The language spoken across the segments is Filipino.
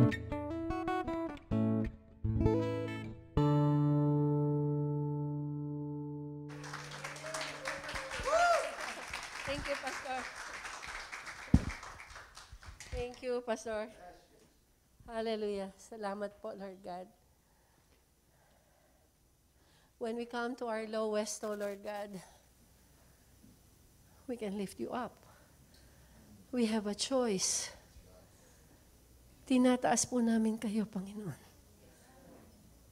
Thank you, Pastor. Thank you, Pastor. Hallelujah. Salamat po, Lord God. When we come to our lowest, oh Lord God, we can lift you up. We have a choice. Tinataas po namin kayo, Panginoon.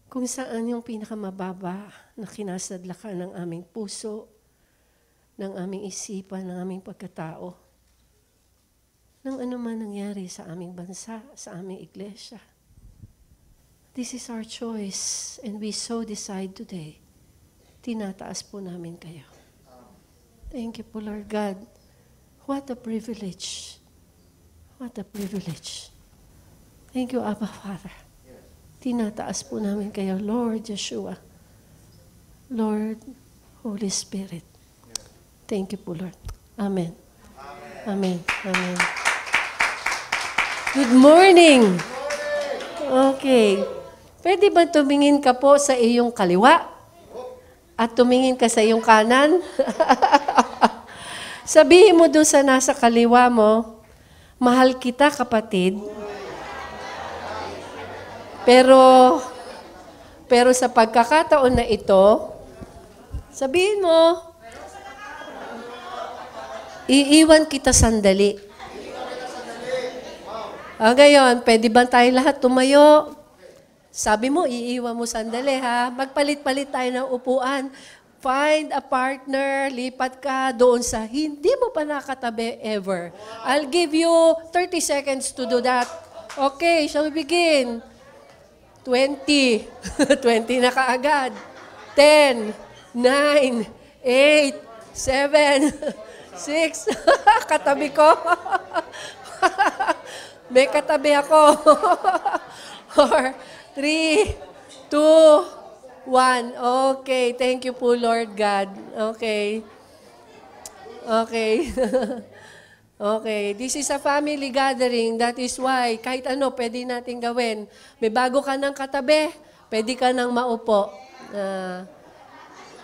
Kung saan yung pinakamababa na kinasadlakan ng aming puso, ng aming isipan, ng aming pagkatao, ng anuman nangyari sa aming bansa, sa aming iglesia. This is our choice, and we so decide today. Tinataas po namin kayo. Thank you po, Lord God. What a privilege. What a privilege. Thank you, Abba Father. Tinataas po namin kayo, Lord Yeshua. Lord, Holy Spirit. Thank you po, Lord. Amen. Amen. Amen. Good morning. Okay. Pwede ba tumingin ka po sa iyong kaliwa? At tumingin ka sa iyong kanan? Sabihin mo doon sa nasa kaliwa mo, mahal kita, kapatid. Pero sa pagkakataon na ito, sabihin mo, iiwan kita sandali. Ngayon, pwede ba tayo lahat tumayo? Sabi mo, iiwan mo sandali, ha? Magpalit-palit tayo ng upuan. Find a partner, lipat ka doon sa hindi mo pa nakatabi ever. I'll give you 30 seconds to do that. Okay, shall we begin? 20. 20 na kaagad. 10, 9, 8, 7, 6. Katabi ko. May katabi ako. 4, 3, 2, 1. Okay. Thank you po, Lord God. Okay. Okay. Okay. This is a family gathering. That is why, kahit ano, pwede natin gawin. May bago ka ng katabi, pwede ka nang maupo.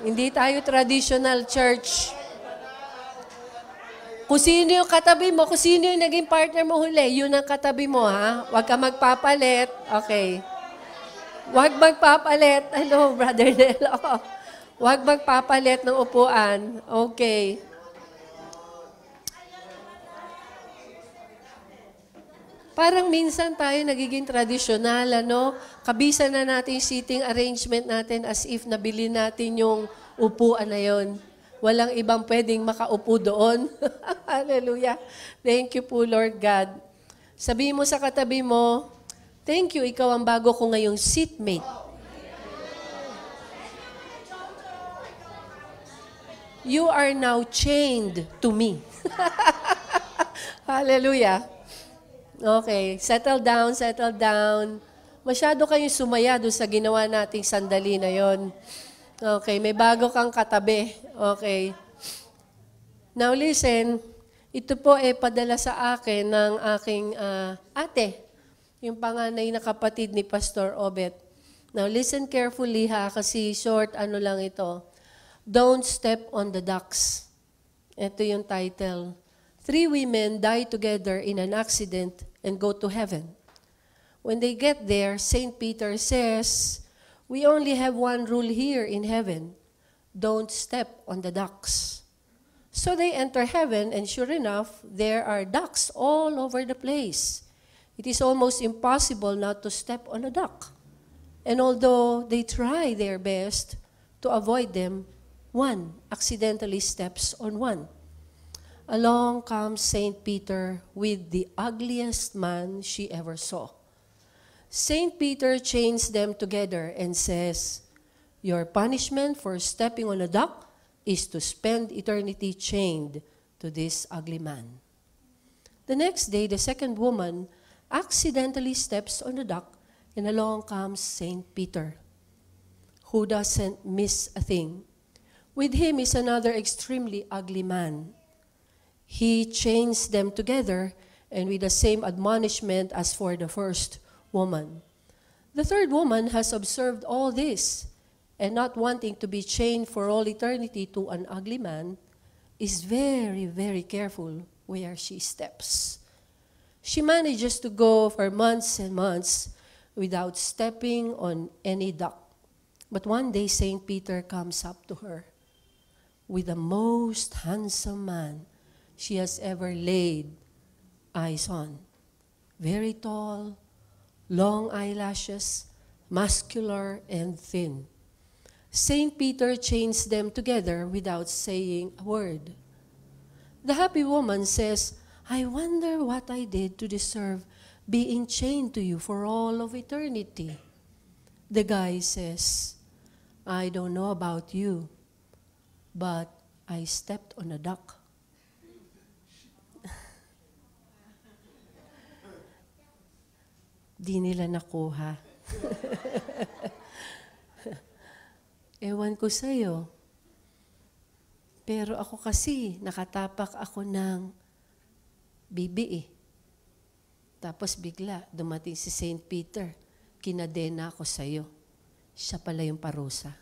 Hindi tayo traditional church. Kung sino yung katabi mo, kung sino yung naging partner mo huli, yun ang katabi mo, ha? Huwag ka magpapalit. Okay. Huwag magpapalit. Hello, Brother Nelo. Huwag magpapalit ng upuan. Okay. Parang minsan tayo nagiging tradisyonal, ano? Kabisa na natin yung seating arrangement natin as if nabili natin yung upuan na yon. Walang ibang pwedeng makaupo doon. Hallelujah. Thank you po, Lord God. Sabihin mo sa katabi mo, thank you, ikaw ang bago ko ngayong seatmate. You are now chained to me. Hallelujah. Okay, settle down, settle down. Masyado kayong sumaya doon sa ginawa nating sandali na yon. Okay, may bago kang katabi. Okay. Now listen, ito po ay padala sa akin ng aking ate, yung panganay na kapatid ni Pastor Obet. Now listen carefully, ha, kasi short ano lang ito. Don't step on the ducks. Ito yung title. 3 women die together in an accident and go to heaven. When they get there, St. Peter says, we only have one rule here in heaven. Don't step on the ducks. So they enter heaven, and sure enough, there are ducks all over the place. It is almost impossible not to step on a duck. And although they try their best to avoid them, one accidentally steps on one. Along comes St. Peter with the ugliest man she ever saw. St. Peter chains them together and says, your punishment for stepping on a duck is to spend eternity chained to this ugly man. The next day, the second woman accidentally steps on the duck, and along comes St. Peter, who doesn't miss a thing. With him is another extremely ugly man. He chains them together, and with the same admonishment as for the first woman. The third woman has observed all this, and not wanting to be chained for all eternity to an ugly man, is very, very careful where she steps. She manages to go for months and months without stepping on any duck. But one day, St. Peter comes up to her with the most handsome man she has ever laid eyes on. Very tall, long eyelashes, muscular and thin. St. Peter chains them together without saying a word. The happy woman says, I wonder what I did to deserve being chained to you for all of eternity. The guy says, I don't know about you, but I stepped on a duck. Di nila nakuha. Ewan ko sa'yo. Pero ako kasi, nakatapak ako ng bibi eh. Tapos bigla, dumating si St. Peter. Kinadena ako sa'yo. Siya pala yung parusa.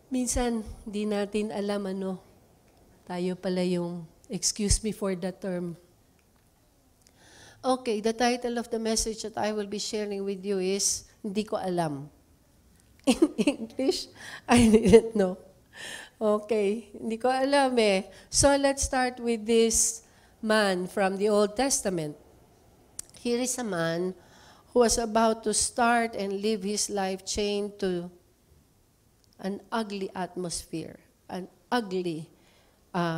Minsan, di natin alam tayo pala yung, excuse me for the term. Okay, the title of the message that I will be sharing with you is, Hindi ko alam. In English, I didn't know. Okay, hindi ko alam eh. So let's start with this man from the Old Testament. Here is a man who was about to start and live his life chained to an ugly atmosphere, an ugly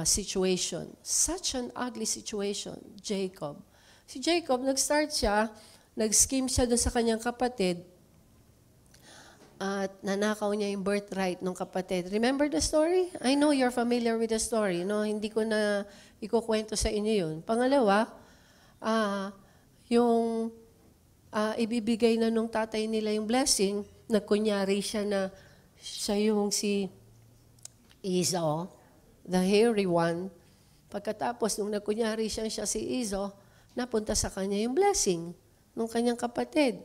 situation. Such an ugly situation, Jacob. Si Jacob, nag-start siya, nag-scheme siya doon sa kanyang kapatid, at nanakaw niya yung birthright ng kapatid. Remember the story? I know you're familiar with the story. No? Hindi ko na ikukwento sa inyo yun. Pangalawa, yung ibibigay na nung tatay nila yung blessing, nagkunyari siya na siya yung si Esau, the hairy one. Pagkatapos, nung nagkunyari siya si Esau, napunta sa kanya yung blessing ng kanyang kapatid.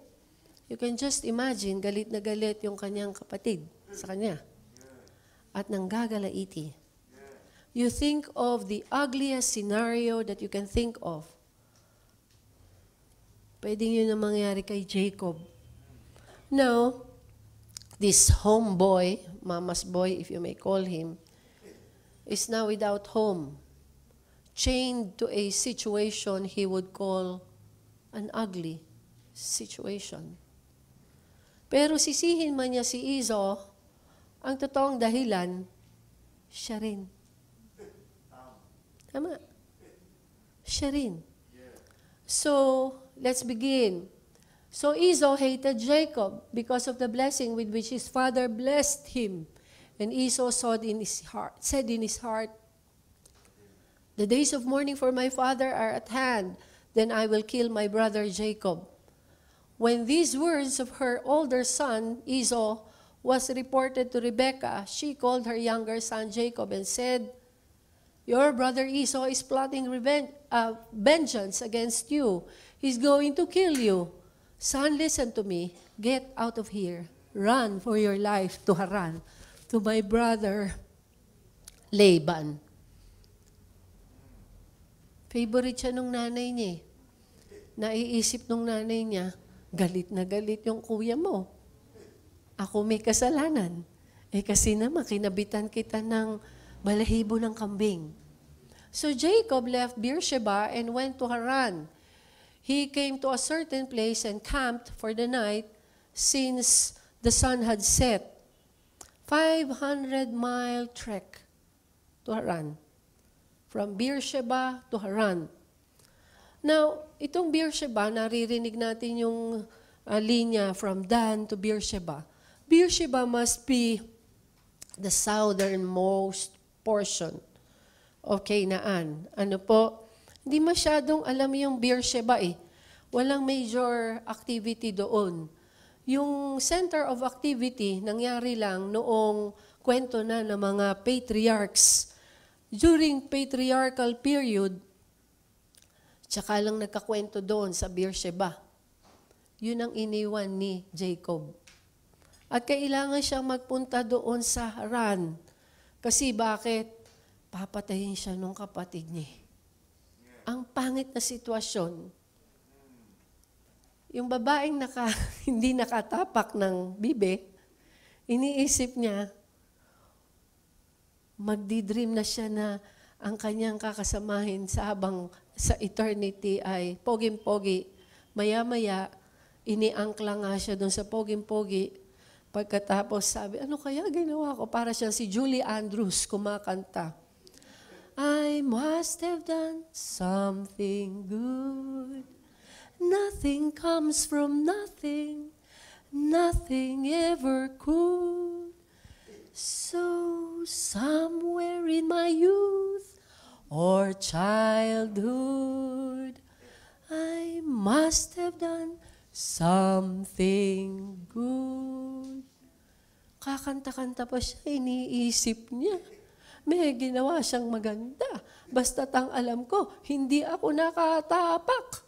You can just imagine, galit na galit yung kanyang kapatid sa kanya. At nanggagalaiti. You think of the ugliest scenario that you can think of. Pwedeng yun ang mangyari kay Jacob. Now, this homeboy, mama's boy if you may call him, is now without home, chained to a situation he would call an ugly situation. Pero sisihin man niya si Esau, ang totoong dahilan, siya rin. Tama? Siya rin. So, let's begin. So Esau hated Jacob because of the blessing with which his father blessed him. And Esau said in his heart, the days of mourning for my father are at hand, then I will kill my brother Jacob. When these words of her older son, Esau, was reported to Rebekah, she called her younger son Jacob and said, your brother Esau is plotting vengeance against you. He's going to kill you. Son, listen to me. Get out of here. Run for your life to Haran, to my brother Laban. Favorite siya nung nanay niya. Naiisip nung nanay niya, galit na galit yung kuya mo. Ako may kasalanan. Kasi naman, kinabitan kita ng balahibo ng kambing. So Jacob left Beersheba and went to Haran. He came to a certain place and camped for the night since the sun had set. 500-mile trek to Haran. From Beersheba to Haran. Now, itong Beersheba, naririnig natin yung linya from Dan to Beersheba. Beersheba must be the southernmost portion of Canaan. Ano po? Hindi masyadong alam yung Beersheba eh. Walang major activity doon. Yung center of activity, nangyari lang noong kwento na ng mga patriarchs. During patriarchal period, Tsaka lang nagkakwento doon sa Beersheba. Yun ang iniwan ni Jacob. At kailangan siyang magpunta doon sa Haran. Kasi bakit? Papatayin siya nung kapatid niya. Ang pangit na sitwasyon. Yung babaeng hindi nakatapak ng bibe, iniisip niya, magdi-dream na siya na ang kanyang kakasamahin sa eternity ay poging-pogi. Maya-maya, iniangkla nga siya doon sa poging-pogi. Pagkatapos sabi, ano kaya ginawa ko? Para siya si Julie Andrews kumakanta. I must have done something good. Nothing comes from nothing. Nothing ever could. So somewhere in my youth or childhood, I must have done something good. Kakanta-kanta pa siya, iniisip niya. May ginawa siyang maganda. Basta't ang alam ko, hindi ako nakatapak.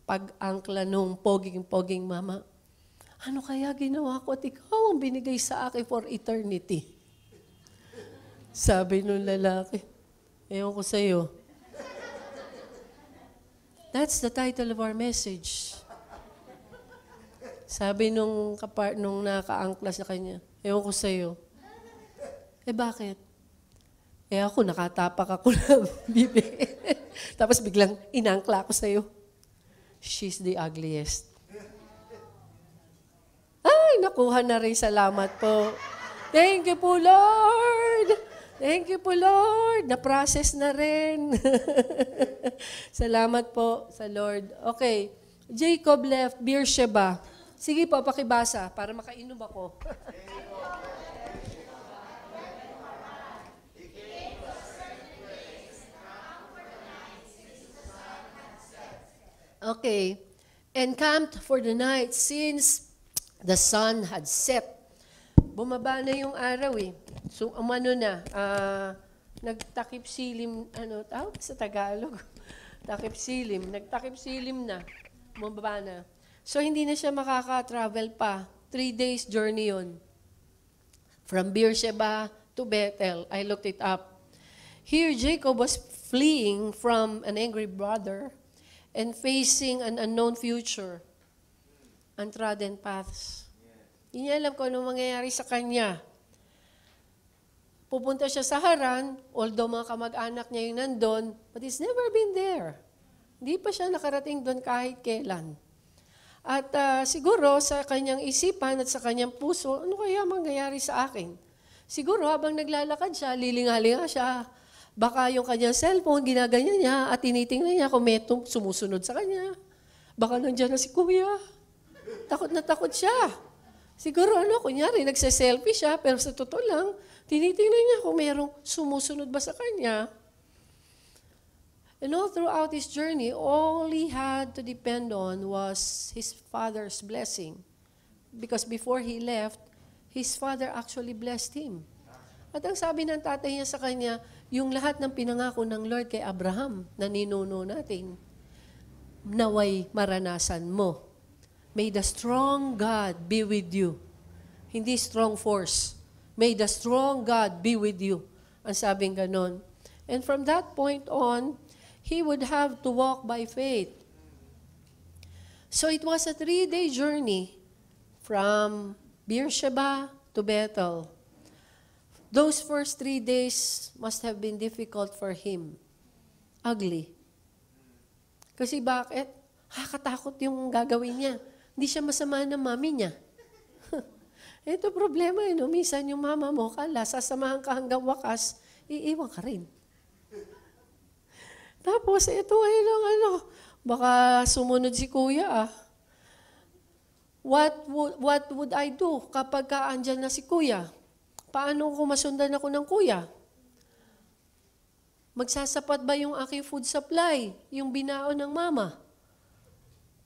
Pag-angkla nung poging-poging mama, ano kaya ginawa ko at ikaw ang binigay sa akin for eternity? Sabi nung lalaki, ewan ko sa'yo. That's the title of our message. Sabi nung nakaangkla sa kanya, ewan ko sa'yo. Bakit? Ako, nakatapak ako ng bibi. Tapos biglang inangkla ako sa'yo. She's the ugliest. Ay, nakuha na rin. Salamat po. Thank you po, Lord. Thank you po, Lord. Na-process na rin. Salamat po sa Lord. Okay. Jacob left Beersheba. Sige po, pakibasa para makainom ako. Okay. Encamped for the night since the sun had set. Bumaba na yung araw eh. So, nagtakip silim, tawag sa Tagalog? Takip silim. Nagtakip silim na. Bumaba na. So, hindi na siya makaka-travel pa. 3 days journey yun. From Beersheba to Bethel. I looked it up. Here, Jacob was fleeing from an angry brother and facing an unknown future, untrodden paths. Hindi niya alam kung anong mangyayari sa kanya. Pupunta siya sa Haran, although mga kamag-anak niya yung nandun, but he's never been there. Hindi pa siya nakarating doon kahit kailan. At siguro sa kanyang isipan at sa kanyang puso, ano kaya mangyayari sa akin? Siguro habang naglalakad siya, lilingalinga siya. Baka yung kanyang cellphone, ginaganyan niya at tinitingnan niya kung may sumusunod sa kanya. Baka nandiyan na si kuya. Takot na takot siya. Siguro kunyari, nagse-selfie siya, pero sa totoo lang, tinitingnan niya kung mayroong sumusunod ba sa kanya. And all throughout his journey, all he had to depend on was his father's blessing. Because before he left, his father actually blessed him. At ang sabi ng tatay niya sa kanya, yung lahat ng pinangako ng Lord kay Abraham na ninuno natin, naway maranasan mo. May the strong God be with you. Hindi strong force. May the strong God be with you. Ang sabing ganon. And from that point on, he would have to walk by faith. So it was a 3-day journey from Beersheba to Bethel. Those first 3 days must have been difficult for him. Ugly. Kasi bakit? Kakatakot yung gagawin niya. Hindi siya masama ng mami niya. Ito problema yun. Minsan yung mama mo, kala, sasamahan ka hanggang wakas, iiwan ka rin. Tapos, ito ay lang baka sumunod si kuya What would I do kapag andyan na si kuya? Paano kung masundan ako ng kuya? Magsasapat ba yung aking food supply? Yung binaon ng mama?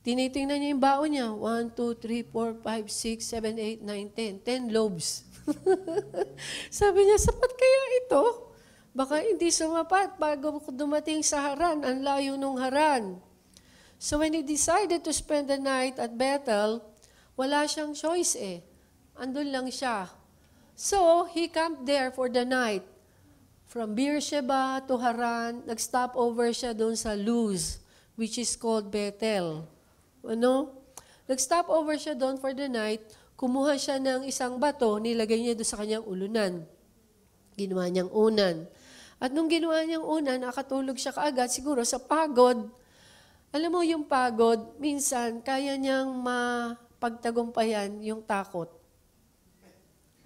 Tinitingnan niya yung baon niya. 1, 2, 3, 4, 5, 6, 7, 8, 9, 10. 10 loaves. Sabi niya, sapat kaya ito? Baka hindi sumapat bago dumating sa Haran, ang layo nung Haran. So when he decided to spend the night at Bethel, wala siyang choice eh. Andun lang siya. So he camped there for the night. From Beersheba to Haran, nag-stop over siya doon sa Luz, which is called Bethel. Ano? Nag-stop over siya doon for the night, kumuha siya ng isang bato, nilagay niya doon sa kanyang ulunan. Ginawa niyang unan. At nung ginawa niyang unan, nakatulog siya kaagad, siguro sa pagod. Alam mo yung pagod, minsan kaya niyang mapagtagumpayan yung takot.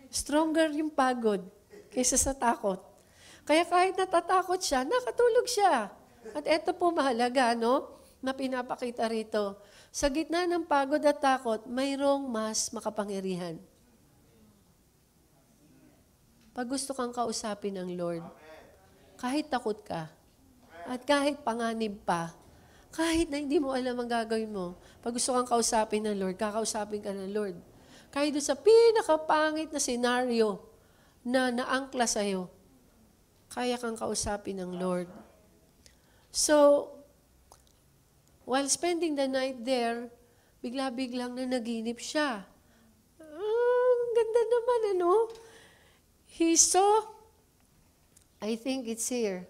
Stronger yung pagod kaysa sa takot. Kaya kahit natatakot siya, nakatulog siya. At eto po mahalaga, no? Na pinapakita rito. Sa gitna ng pagod at takot, mayroong mas makapangyarihan. Pag gusto kang kausapin ng Lord, kahit takot ka, at kahit panganib pa, kahit na hindi mo alam ang gagawin mo, pag gusto kang kausapin ng Lord, kakausapin ka ng Lord. Kahit doon sa pinakapangit na senaryo na naangkla sa'yo, kaya kang kausapin ng Lord. So, while spending the night there, bigla-biglang na naginip siya. Ganda naman, ano? He saw, I think it's here.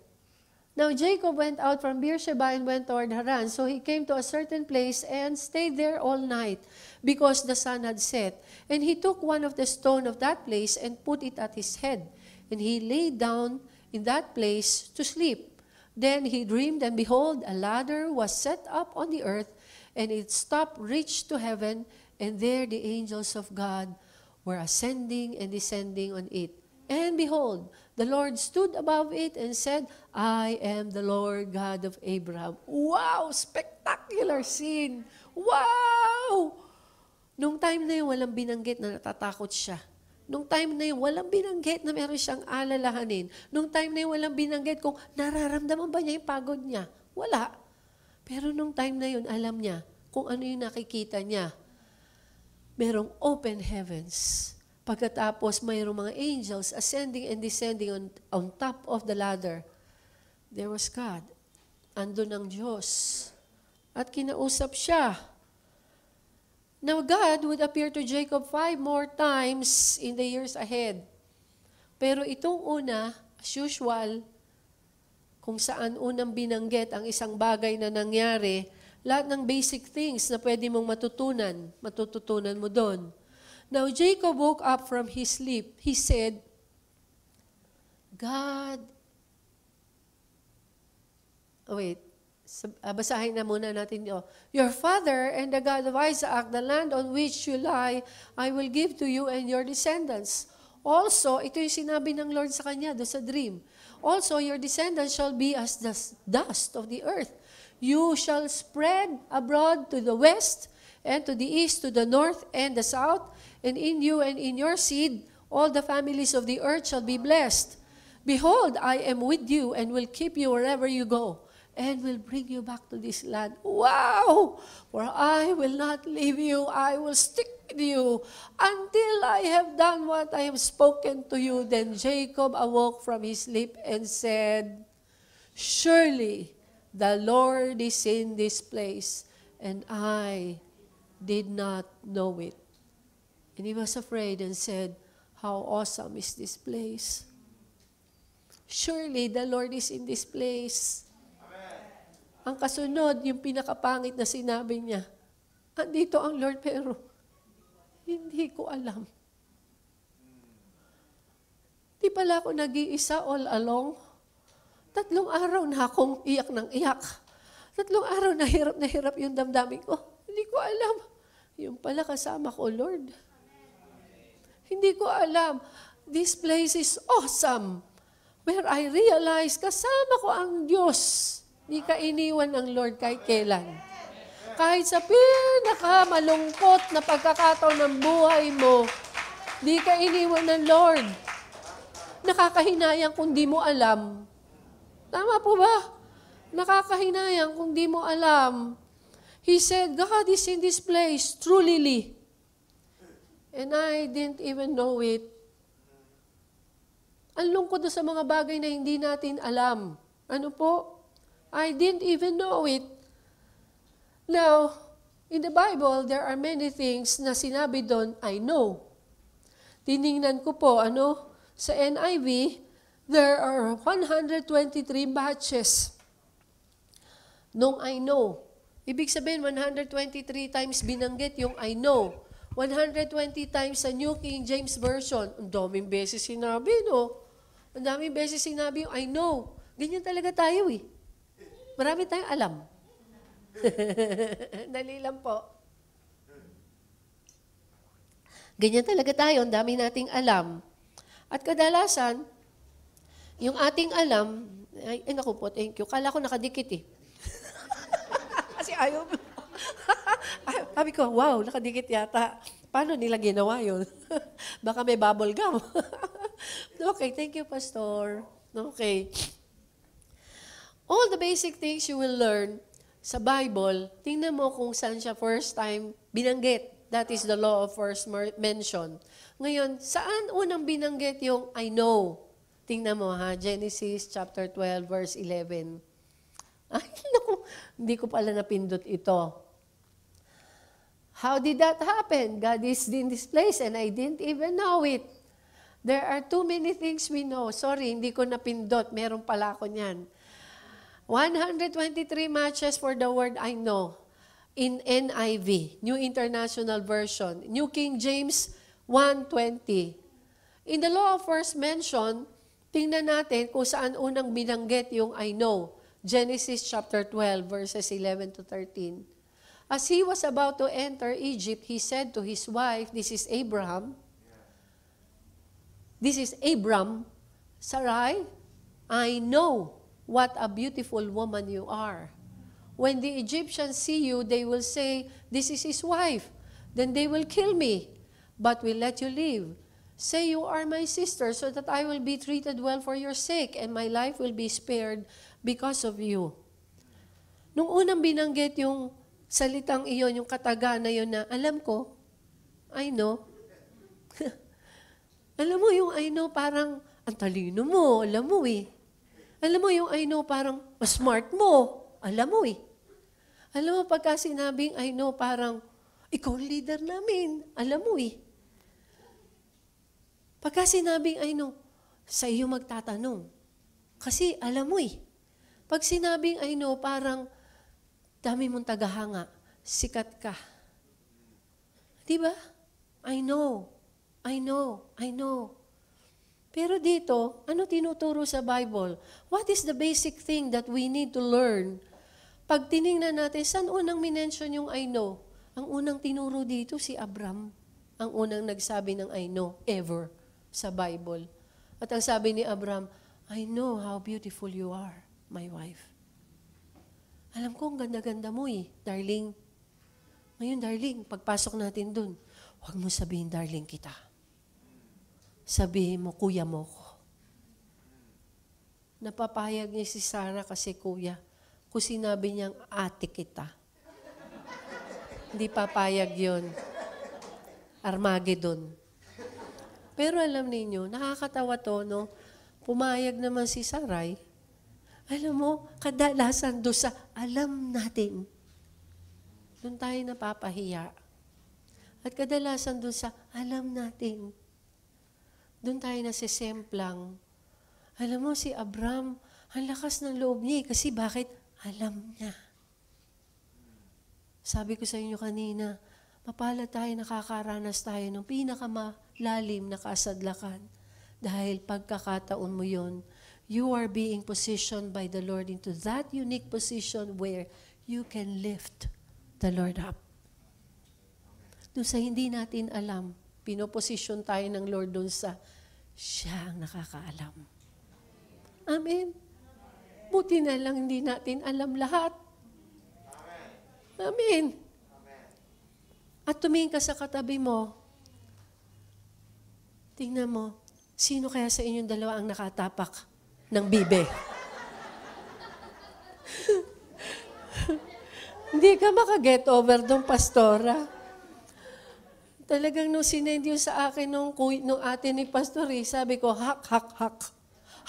Now Jacob went out from Beersheba and went toward Haran. So he came to a certain place and stayed there all night, because the sun had set. And he took one of the stone of that place and put it at his head. And he lay down in that place to sleep. Then he dreamed, and behold, a ladder was set up on the earth, and its top reached to heaven, and there the angels of God were ascending and descending on it. And behold, the Lord stood above it and said, I am the Lord God of Abraham. Wow! Spectacular scene! Wow! Nung time na yun, walang binanggit na natatakot siya. Nung time na yun, walang binanggit na meron siyang alalahanin. Nung time na yun, walang binanggit kung nararamdaman ba niya yung pagod niya. Wala. Pero nung time na yun, alam niya kung ano yung nakikita niya. Merong open heavens. Pagkatapos, mayroong mga angels ascending and descending on top of the ladder. There was God. Andun ang Diyos. At kinausap siya. Now God would appear to Jacob 5 more times in the years ahead. Pero itong una, as usual, kung saan unang binanggit ang isang bagay na nangyari, lahat ng basic things na pwede mong matututunan mo doon. Now Jacob woke up from his sleep. He said, basahin na muna natin ito. Your father and the God of Isaac, the land on which you lie, I will give to you and your descendants. Also, ito yung sinabi ng Lord sa kanya doon sa dream. Also, your descendants shall be as the dust of the earth. You shall spread abroad to the west, and to the east, to the north, and the south, and in you and in your seed, all the families of the earth shall be blessed. Behold, I am with you, and will keep you wherever you go, and will bring you back to this land. Wow! For I will not leave you, I will stick with you, until I have done what I have spoken to you. Then Jacob awoke from his sleep and said, Surely the Lord is in this place, and I did not know it. And he was afraid and said, How awesome is this place? Surely the Lord is in this place. Ang kasunod, yung pinakapangit na sinabi niya, andito ang Lord pero hindi ko alam. Di pala ako nag-iisa all along. 3 araw na akong iyak ng iyak. 3 araw na hirap yung damdamin ko. Hindi ko alam. Yung pala kasama ko, Lord. Hindi ko alam. This place is awesome. Where I realize kasama ko ang Diyos. Di ka iniwan ng Lord kahit kailan. Kahit sa pinakamalungkot na pagkakataon ng buhay mo, di ka iniwan ng Lord. Nakakahinayang kung di mo alam. Tama po ba? Nakakahinayang kung di mo alam. He said, God is in this place, truly. And I didn't even know it. Ang lungkot doon sa mga bagay na hindi natin alam. Ano po? I didn't even know it. Now, in the Bible, there are many things na sinabi doon, I know. Tiningnan ko po, sa NIV, there are 123 batches nung I know. Ibig sabihin, 123 times binanggit yung I know. 120 times sa New King James Version. Ang daming beses sinabi, no? Ang daming beses sinabi yung I know. Ganyan talaga tayo eh. Marami tayong alam. Dali lang po. Ganyan talaga tayo, ang dami nating alam. At kadalasan, yung ating alam, ay naku po, thank you. Kala ko nakadikit eh. Kasi ayaw mo. Sabi ko, wow, nakadikit yata. Paano nila ginawa yun? Baka may bubble gum. Okay, thank you, Pastor. Okay. All the basic things you will learn sa Bible, tingnan mo kung saan siya first time binanggit. That is the law of first mention. Ngayon, saan unang binanggit yung I know? Tingnan mo ha, Genesis chapter 12, verse 11. Ay, naku, hindi ko pala napindot ito. How did that happen? God is in this place and I didn't even know it. There are too many things we know. Sorry, hindi ko napindot. Meron pala ako niyan. 123 matches for the word I know in NIV, New International Version. New King James, 120. In the law of first mention, tingnan natin kung saan unang binanggit yung I know. Genesis chapter 12, verses 11 to 13. As he was about to enter Egypt, he said to his wife, this is Abram, Sarai, I know what a beautiful woman you are. When the Egyptians see you, they will say, this is his wife. Then they will kill me, but will let you live. Say you are my sister, so that I will be treated well for your sake, and my life will be spared because of you. Nung unang binanggit yung salitang iyon, yung kataga na yun na, alam ko, I know. Alam mo yung I know, parang, ang talino mo, alam mo eh. Alam mo yung I know, parang, mas smart mo, alam mo eh. Alam mo, pagka sinabing I know, parang, ikaw leader namin, alam mo eh. Pagka sinabing I know, sa iyo magtatanong. Kasi alam mo eh. Pag sinabing I know, parang, dami mong tagahanga, sikat ka. Diba? I know. Pero dito, ano tinuturo sa Bible? What is the basic thing that we need to learn? Pag tinignan natin, saan unang minention yung I know? Ang unang tinuro dito si Abram. Ang unang nagsabi ng I know ever sa Bible. At ang sabi ni Abram, I know how beautiful you are, my wife. Alam ko, ang ganda-ganda mo eh, darling. Ngayon, darling, pagpasok natin dun, huwag mo sabihin, darling kita. Sabihin mo, kuya mo ko. Napapayag niya si Sarah kasi kuya. Kung sinabi niyang ate kita. Hindi papayag yun. Armageddon. Pero alam niyo, nakakatawa to, no? Pumayag naman si Sarai. Alam mo, kadalasan doon sa alam natin, doon tayo napapahiya. At kadalasan doon sa alam natin, doon tayo nasisemplang. Alam mo, si Abram, ang lakas ng loob niya kasi bakit? Alam niya. Sabi ko sa inyo kanina, mapala tayo, nakakaranas tayo ng pinakamalalim na kasadlakan. Dahil pagkakataon mo yon, you are being positioned by the Lord into that unique position where you can lift the Lord up. Doon sa hindi natin alam, pinoposisyon tayo ng Lord doon sa siya ang nakakaalam. Amen. Buti na lang hindi natin alam lahat. Amen. At tumingin ka sa katabi mo, tingnan mo, sino kaya sa inyong dalawa ang nakatapak ng bibe? Hindi ka makaget over doon, pastora. Talagang nung sinend yun sa akin nung ate ni Pastor, sabi ko, hak, hak, hak.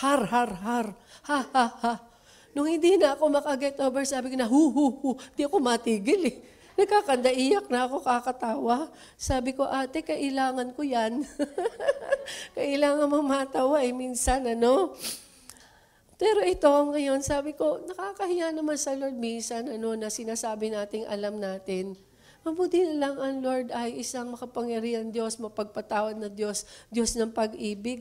Har, har, har. Ha, ha, ha. Nung hindi na ako makaget over, sabi ko na, hu, hu, hu. Di ako matigil eh. Nakakanda, iyak na ako, kakatawa. Sabi ko, ate, kailangan ko yan. Kailangan mong matawa eh, minsan, ano. Pero ito, ngayon, sabi ko, nakakahiya naman sa Lord minsan, na sinasabi nating alam natin. Mabuti na lang ang Lord ay isang makapangyarihan Diyos, mapagpatawad na Diyos, Diyos ng pag-ibig,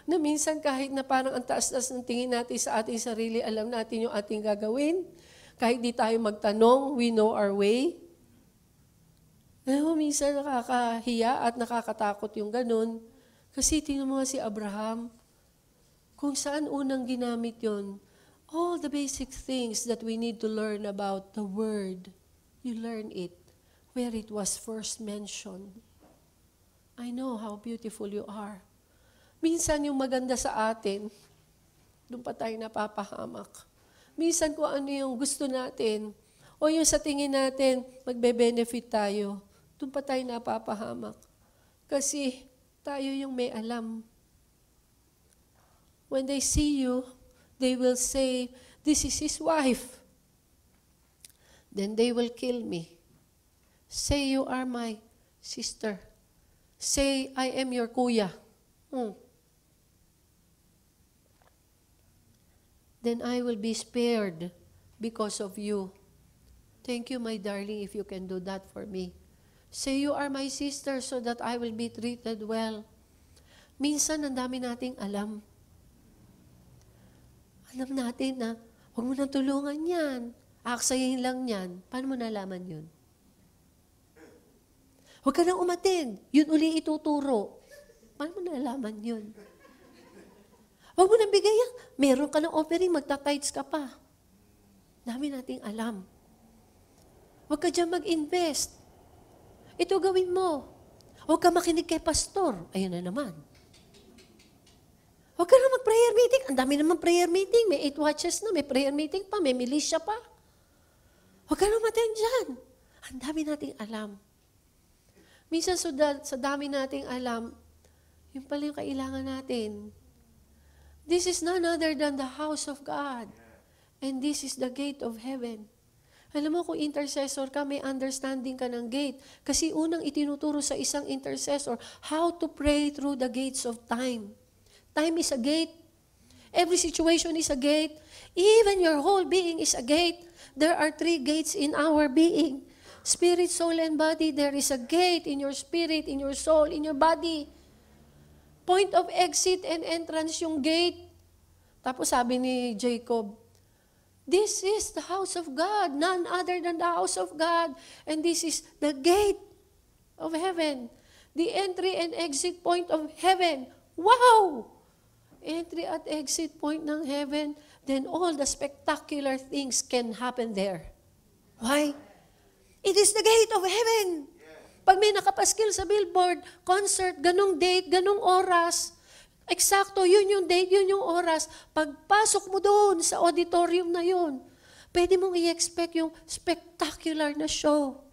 Na minsan kahit na parang ang taas-taas ng tingin natin sa ating sarili, alam natin yung ating gagawin. Kahit di tayo magtanong, we know our way. Minsan nakakahiya at nakakatakot yung ganun. Kasi tingnan mo si Abraham, kung saan unang ginamit yon, all the basic things that we need to learn about the Word, you learn it where it was first mentioned. I know how beautiful you are. Minsan yung maganda sa atin, doon pa tayo napapahamak. Minsan kung ano yung gusto natin, o yung sa tingin natin, magbe-benefit tayo, doon pa tayo napapahamak. Kasi tayo yung may alam. When they see you, they will say, this is his wife. Then they will kill me. Say you are my sister. Say I am your kuya. Then I will be spared because of you. Thank you, my darling, if you can do that for me. Say you are my sister so that I will be treated well. Minsan, ang dami nating alam. Alam natin na, huwag mo nang tulungan yan. Aksayin lang yan. Paano mo nalaman yun? Huwag ka nang umatin. Yun uli ituturo. Paano mo nalaman yun? Huwag mo nang bigayan. Meron ka ng offering, magta-tithes ka pa. Dami nating alam. Huwag ka dyan mag-invest. Ito gawin mo. Huwag ka makinig kay pastor. Ayun na naman. Huwag ka na mag-prayer meeting. Ang dami naman prayer meeting. May 8 watches na, may prayer meeting pa, may militia pa. Huwag ka na umaten dyan. Ang dami nating alam. Minsan sa dami nating alam, yun pala yung kailangan natin. This is none other than the house of God. And this is the gate of heaven. Alam mo, kung intercessor ka, may understanding ka ng gate. Kasi unang itinuturo sa isang intercessor, how to pray through the gates of time. Time is a gate. Every situation is a gate. Even your whole being is a gate. There are 3 gates in our being. Spirit, soul, and body. There is a gate in your spirit, in your soul, in your body. Point of exit and entrance yung gate. Tapos sabi ni Jacob, this is the house of God, none other than the house of God. And this is the gate of heaven. The entry and exit point of heaven. Wow! Entry at exit point ng heaven, then all the spectacular things can happen there. Why? It is the gate of heaven. Pag may nakapaskil sa billboard, concert, ganong date, ganong oras, eksakto, yun yung date, yun yung oras. Pagpasok mo doon sa auditorium na yun, pwede mong i-expect yung spectacular na show.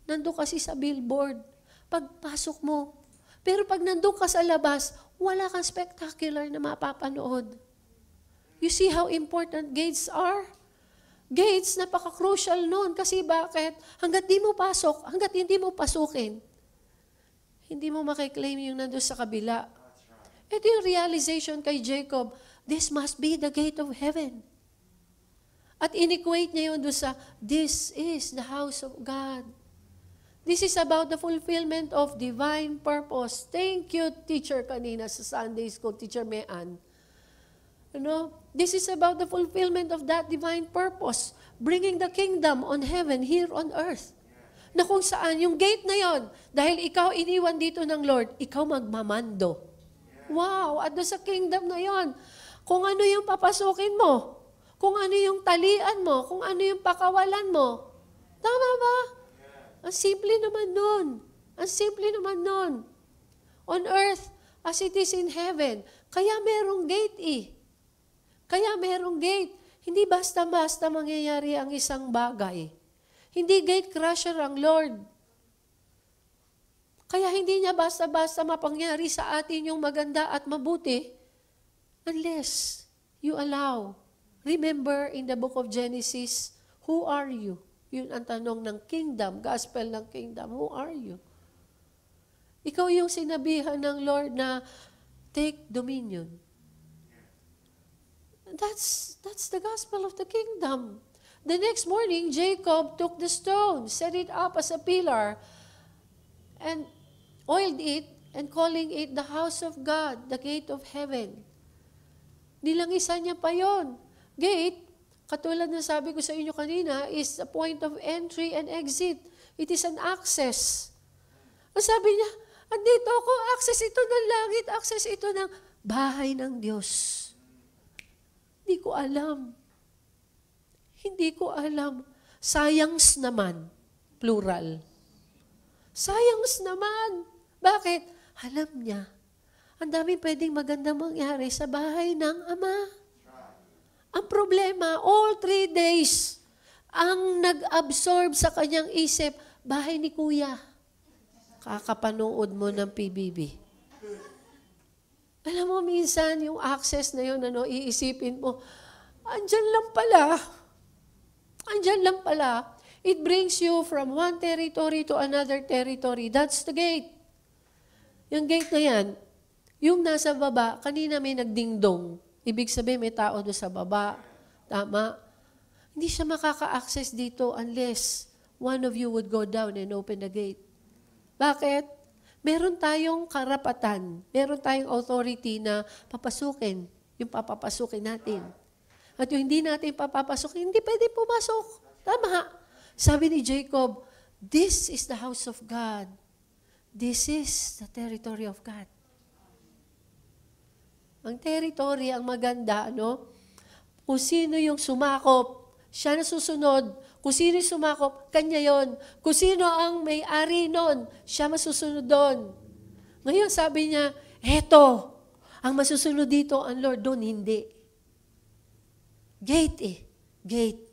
Nandun kasi sa billboard. Pagpasok mo. Pero pag nandun ka sa labas, wala kang spectacular na mapapanood. You see how important gates are? Gates, napaka-crucial nun. Kasi bakit? Hanggat di mo pasok, hanggat hindi mo pasukin, hindi mo makiklaim yung nandun sa kabila. Ito yung realization kay Jacob, this must be the gate of heaven. At in-equate niya yun doon sa, this is the house of God. This is about the fulfillment of divine purpose. Thank you, teacher, kanina sa Sunday School, Teacher Mean. This is about the fulfillment of that divine purpose, bringing the kingdom on heaven here on earth. Na kung saan, yung gate na yon, dahil ikaw iniwan dito ng Lord, ikaw magmamando. Wow, at doon sa kingdom na yon, kung ano yung papasukin mo, kung ano yung talian mo, kung ano yung pakawalan mo. Tama ba? Ang simple naman nun. Ang simple naman nun. On earth, as it is in heaven. Kaya merong gate Kaya merong gate. Hindi basta-basta mangyayari ang isang bagay. Hindi gate crusher ang Lord. Kaya hindi niya basta-basta mapangyari sa atin yung maganda at mabuti unless you allow. Remember in the book of Genesis, who are you? Yun ang tanong ng kingdom, gospel ng kingdom. Who are you? Ikaw yung sinabihan ng Lord na take dominion. That's the gospel of the kingdom. The next morning, Jacob took the stone, set it up as a pillar, and oiled it, and calling it the house of God, the gate of heaven. Nilangisan niya pa yon. Gate, katulad ng sabi ko sa inyo kanina, is a point of entry and exit. It is an access. Ang sabi niya, andito ako, access ito ng langit, access ito ng bahay ng Diyos. Hindi ko alam. Hindi ko alam. Sayangs naman, plural. Sayangs naman. Bakit? Alam niya, ang daming pwedeng magandang mangyari sa bahay ng Ama. Ang problema, all 3 days, ang nag-absorb sa kanyang isip, bahay ni Kuya. Kakapanood mo ng PBB. Alam mo, minsan, yung access na yun, iisipin mo, andyan lang pala. Andyan lang pala. It brings you from one territory to another territory. That's the gate. Yung gate na yan, yung nasa baba, kanina may nagdingdong. Ibig sabihin, may tao doon sa baba. Tama? Hindi siya makaka-access dito unless one of you would go down and open the gate. Bakit? Meron tayong karapatan, meron tayong authority na papasukin, yung papapasukin natin. At yung hindi natin papapasukin, hindi pwede pumasok. Tama. Sabi ni Jacob, this is the house of God. This is the territory of God. Ang territory, ang maganda, kung sino yung sumakop, siya na susunod. Kung sino yung sumakop, kanya yon. Kung sino ang may-ari nun, siya masusunod doon. Ngayon sabi niya, eto, ang masusunod dito, ang Lord, doon hindi. Gate Gate.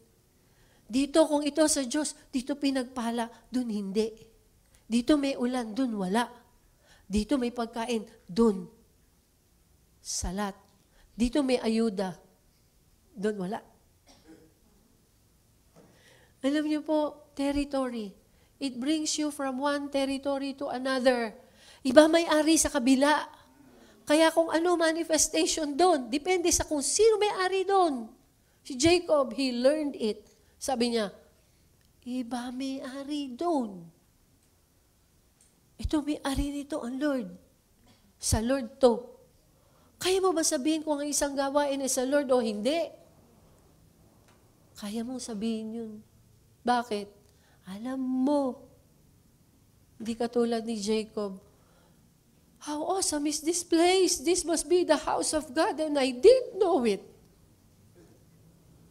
Dito kung ito sa Diyos, dito pinagpala, doon hindi. Dito may ulan, doon wala. Dito may pagkain, doon salat. Dito may ayuda, doon wala. Alam niyo po, territory. It brings you from one territory to another. Iba may-ari sa kabila. Kaya kung ano manifestation doon, depende sa kung sino may-ari doon. Si Jacob, he learned it. Sabi niya, iba may-ari doon. Ito may-ari nito ang Lord. Sa Lord to. Kaya mo ba sabihin kung ang isang gawain ay sa Lord o hindi? Kaya mong sabihin yun. Bakit? Alam mo, hindi katulad ni Jacob, how awesome is this place? This must be the house of God and I didn't know it.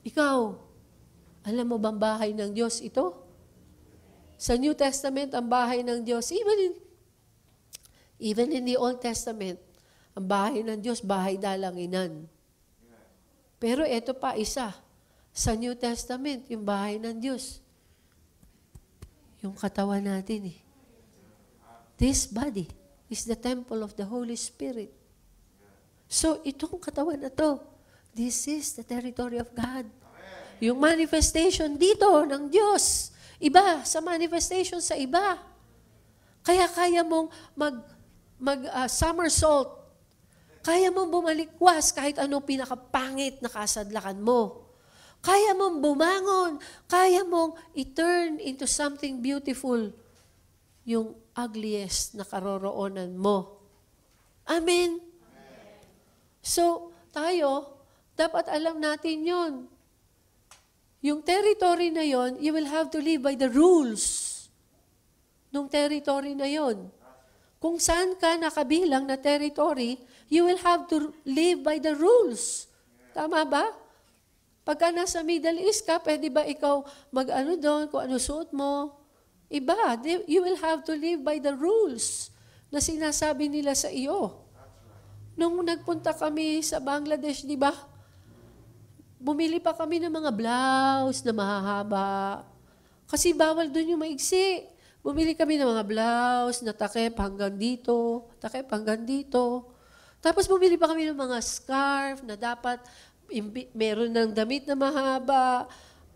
Ikaw, alam mo bang bahay ng Diyos ito? Sa New Testament, ang bahay ng Diyos, even in the Old Testament, ang bahay ng Diyos, bahay dalanginan. Pero ito pa, isa. Sa New Testament, yung bahay ng Diyos. Yung katawan natin . This body is the temple of the Holy Spirit. So, itong katawan na to, this is the territory of God. Yung manifestation dito ng Diyos, iba sa manifestation sa iba. Kaya kaya mong somersault. Kaya mong bumalikwas kahit ano pinakapangit na kasadlakan mo. Kaya mong bumangon. Kaya mong i-turn into something beautiful yung ugliest na karoroonan mo. Amen? So, tayo, dapat alam natin yun. Yung territory na yon, you will have to live by the rules nung territory na yon. Kung saan ka nakabilang na territory, you will have to live by the rules. Tama ba? Pagka nasa Middle East ka, pwede ba ikaw mag-ano doon, kung ano suot mo? Iba. You will have to live by the rules na sinasabi nila sa iyo. Nung nagpunta kami sa Bangladesh, di ba? Bumili pa kami ng mga blouse na mahahaba. Kasi bawal doon yung maigsi. Bumili kami ng mga blouse na takip hanggang dito, takip hanggang dito. Tapos bumili pa kami ng mga scarf na dapat meron ng damit na mahaba,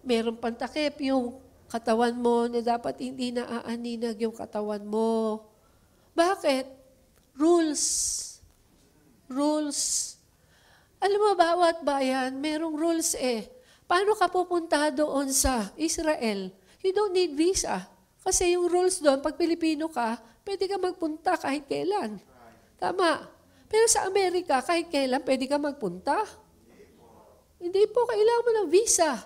meron pang takip yung katawan mo na dapat hindi naaaninag yung katawan mo. Bakit? Rules. Rules. Alam mo, bawat bayan, merong rules eh. Paano ka pupunta doon sa Israel? You don't need visa. Kasi yung rules doon, pag Pilipino ka, pwede ka magpunta kahit kailan. Tama. Pero sa Amerika, kahit kailan, pwede ka magpunta. Hindi po, kailangan mo ng visa.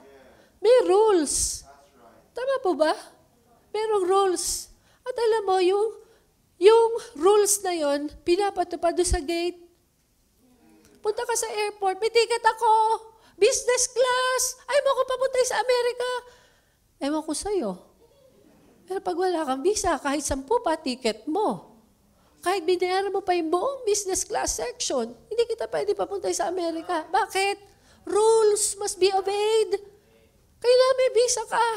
May rules. Tama po ba? Merong rules. At alam mo, yung rules na yon, pinapatupad doon sa gate. Punta ka sa airport, may ticket ako. Business class. Ay mo ko papunta sa Amerika. Ewan ko sa'yo. Pero pag wala kang visa, kahit 10 pa, ticket mo. Kahit binayaran mo pa yung buong business class section, hindi kita pwede papunta sa Amerika. Bakit? Rules must be obeyed. Kailangan may visa ka.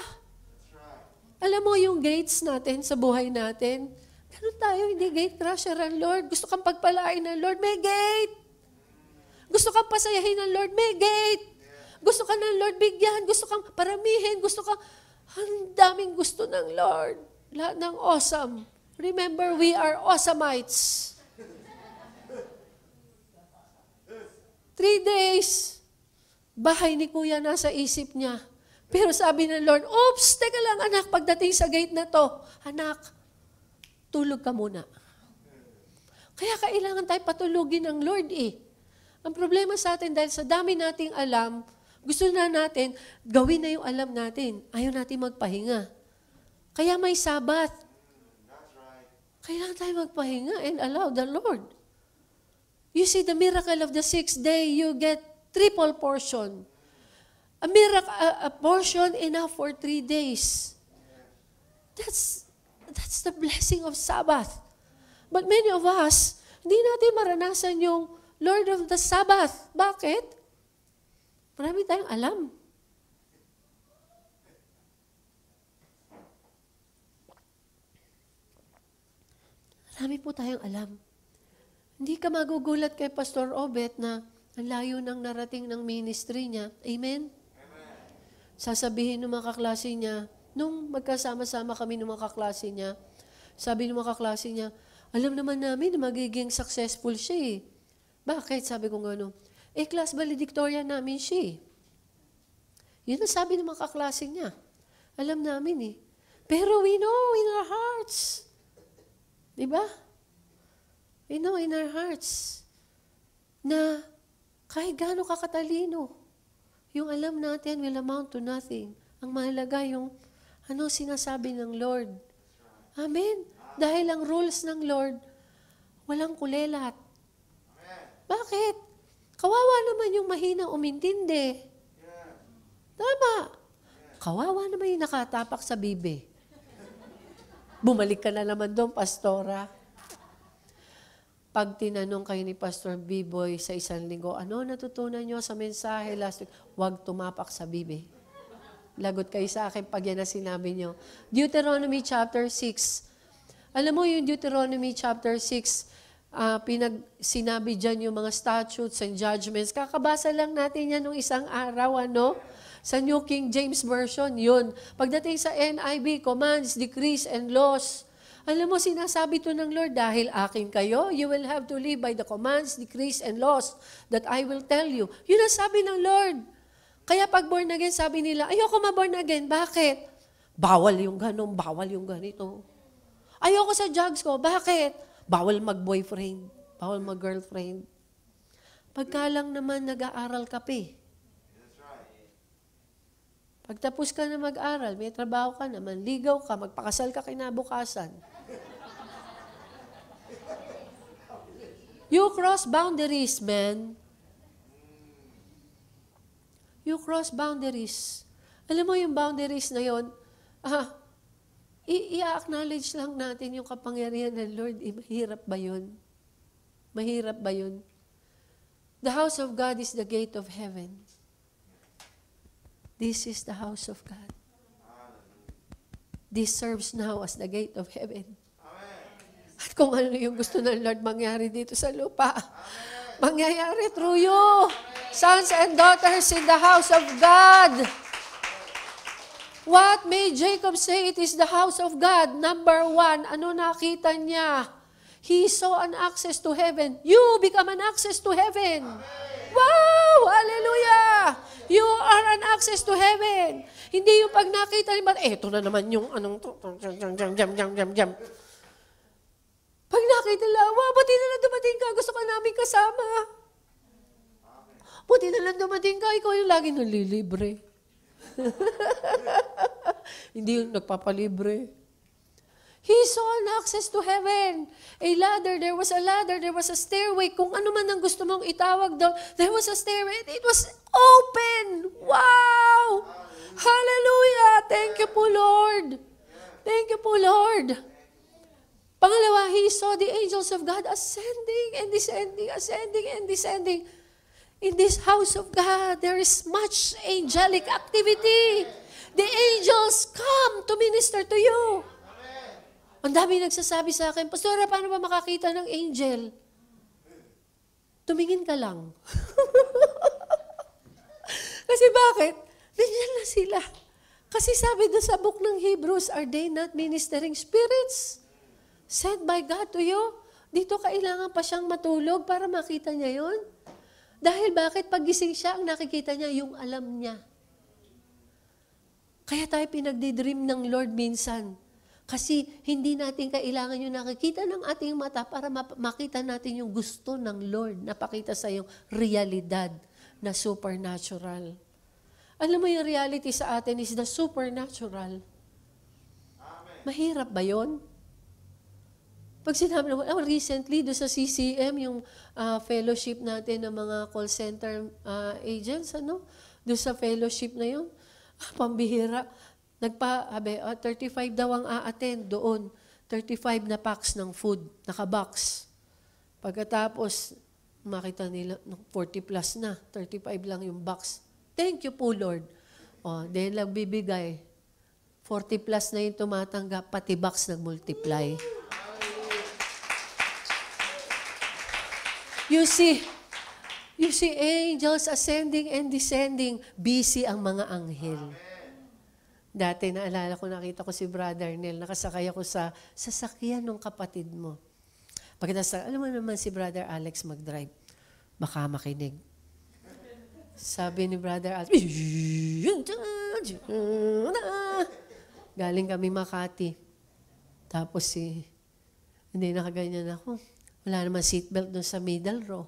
Alam mo yung gates natin sa buhay natin, ganun tayo, hindi gate crusher ang Lord. Gusto kang pagpalain ng Lord, may gate. Gusto kang pasayahin ng Lord, may gate. Gusto ka ng Lord bigyan, gusto kang paramihin, gusto kang, ang daming gusto ng Lord. Lahat ng awesome. Remember, we are awesomeites. 3 days, bahay ni Kuya nasa isip niya. Pero sabi ng Lord, oops, teka lang anak, pagdating sa gate na to, anak, tulog ka muna. Kaya kailangan tayo patulugin ng Lord eh. Ang problema sa atin, dahil sa dami nating alam, gusto na natin, gawin na yung alam natin. Ayaw natin magpahinga. Kaya may Sabat. Kailangan tayo magpahinga and allow the Lord. You see, the miracle of the 6th day, you get triple portion. A miracle, a portion enough for 3 days. That's the blessing of Sabbath. But many of us, hindi natin maranasan yung Lord of the Sabbath. Bakit? Marami tayong alam. Marami po tayong alam. Hindi ka magugulat kay Pastor Obet na ang layo ng narating ng ministry niya. Amen? Sasabihin ng mga kaklase niya, nung magkasama-sama kami ng mga kaklase niya, sabi ng mga kaklase niya, alam naman namin na magiging successful siya eh. Bakit? Sabi ko gano'n. Class valedictorian namin siya eh. Yun ang sabi ng mga kaklase niya. Alam namin eh. Pero we know in our hearts. Diba? We know in our hearts na kahit gaano ka katalino, yung alam natin will amount to nothing. Ang mahalaga yung ano sinasabi ng Lord. Amen. Dahil ang rules ng Lord, walang kulelat. Bakit? Kawawa naman yung mahinang umintindi. Tama. Kawawa naman yung nakatapak sa bibe. Bumalik ka na naman doon, pastora. Pag tinanong kayo ni Pastor B-Boy sa 1 linggo, ano natutunan nyo sa mensahe last week? Huwag tumapak sa bibe. Lagot kayo sa akin pag yan na sinabi nyo. Deuteronomy chapter 6. Alam mo yung Deuteronomy chapter 6, sinabi dyan yung mga statutes and judgments. Kakabasa lang natin yan nung isang araw, ano? Sa New King James Version, yun. Pagdating sa NIV, commands, decrees, and laws. Alam mo, sinasabi to ng Lord, dahil akin kayo, you will have to live by the commands, decrees, and laws that I will tell you. Yun ang sabi ng Lord. Kaya pag born again, sabi nila, ayoko ma-born again. Bakit? Bawal yung ganun, bawal yung ganito. Ayoko sa drugs ko. Bakit? Bawal mag-boyfriend, bawal mag-girlfriend. Pagka lang naman nag-aaral ka pa eh. Pagtapos ka na mag-aral, may trabaho ka naman, ligaw ka, magpakasal ka kinabukasan. You cross boundaries, man. You cross boundaries. Alam mo yung boundaries na yon, i-acknowledge lang natin yung kapangyarihan ng Lord. Mahirap ba yun? Mahirap ba yun? The house of God is the gate of heaven. This is the house of God. This serves now as the gate of heaven. At kung ano yung gusto ng Lord mangyari dito sa lupa, mangyayari through you. Sons and daughters in the house of God. What made Jacob say it is the house of God? Number 1, ano nakita niya? He saw an access to heaven. You become an access to heaven. Wow! Hallelujah! You are an access to heaven. Hindi yung pag nakita ni eto na naman yung anong to. Jam. Pag nakita nila, wow, buti na lang dumating ka. Gusto ka namin kasama. Buti na lang dumating ka. Ikaw yung lagi nalilibre. Hindi yung nagpapalibre. He saw an access to heaven. A ladder, there was a stairway. Kung ano man ang gusto mong itawag doon, there was a stairway. It was open. Wow! Hallelujah! Thank you po, Lord. Thank you po, Lord. Pangalawa, he saw the angels of God ascending and descending, ascending and descending. In this house of God, there is much angelic activity. The angels come to minister to you. Ang dami nagsasabi sa akin, Pastora, paano ba makakita ng angel? Tumingin ka lang. Kasi bakit? Nandiyan na sila. Kasi sabi doon sa book ng Hebrews, are they not ministering spirits? Sent by God to you? Dito kailangan pa siyang matulog para makita niya yon. Dahil bakit? Paggising siya, ang nakikita niya, yung alam niya. Kaya tayo pinagdidream ng Lord minsan. Kasi hindi natin kailangan yung nakikita ng ating mata para makita natin yung gusto ng Lord na pakita sa yung realidad na supernatural. Alam mo yung reality sa atin is the supernatural. Amen. Mahirap ba yun? Pag sinabi naman, recently doon sa CCM, yung fellowship natin ng mga call center agents, doon sa fellowship na yun, pambihira. 35 daw ang a-attend doon. 35 na packs ng food, naka-box. Pagkatapos, makita nila, 40 plus na, 35 lang yung box. Thank you po, Lord. Dahil lang bibigay. 40 plus na yung tumatanggap, pati box nag-multiply. You see angels ascending and descending. Busy ang mga anghel. Dati, naalala ko, nakita ko si Brother Nel, nakasakay ako sa sasakyan ng kapatid mo. Pagkatapos, alam mo naman si Brother Alex mag-drive, baka makinig. Sabi ni Brother Alex, galing kami Makati. Tapos hindi nakaganyan ako. Wala naman seatbelt doon sa middle row.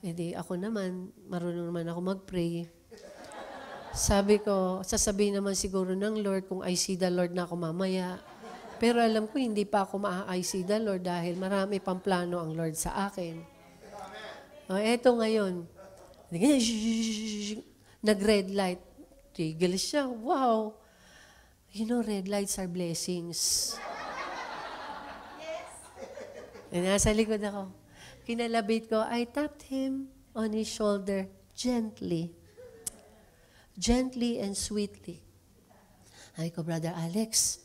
Hindi ako naman, marunong naman ako mag-pray. Sabi ko, sasabihin naman siguro ng Lord kung I see the Lord na ako mamaya. Pero alam ko, hindi pa ako ma-I see the Lord dahil marami pang plano ang Lord sa akin. Eto ngayon, nag-red light. Tigil siya. Wow. You know, red lights are blessings. Nasa likod ako. Kinalabit ko, I tapped him on his shoulder gently. Gently and sweetly. Ay ko, Brother Alex,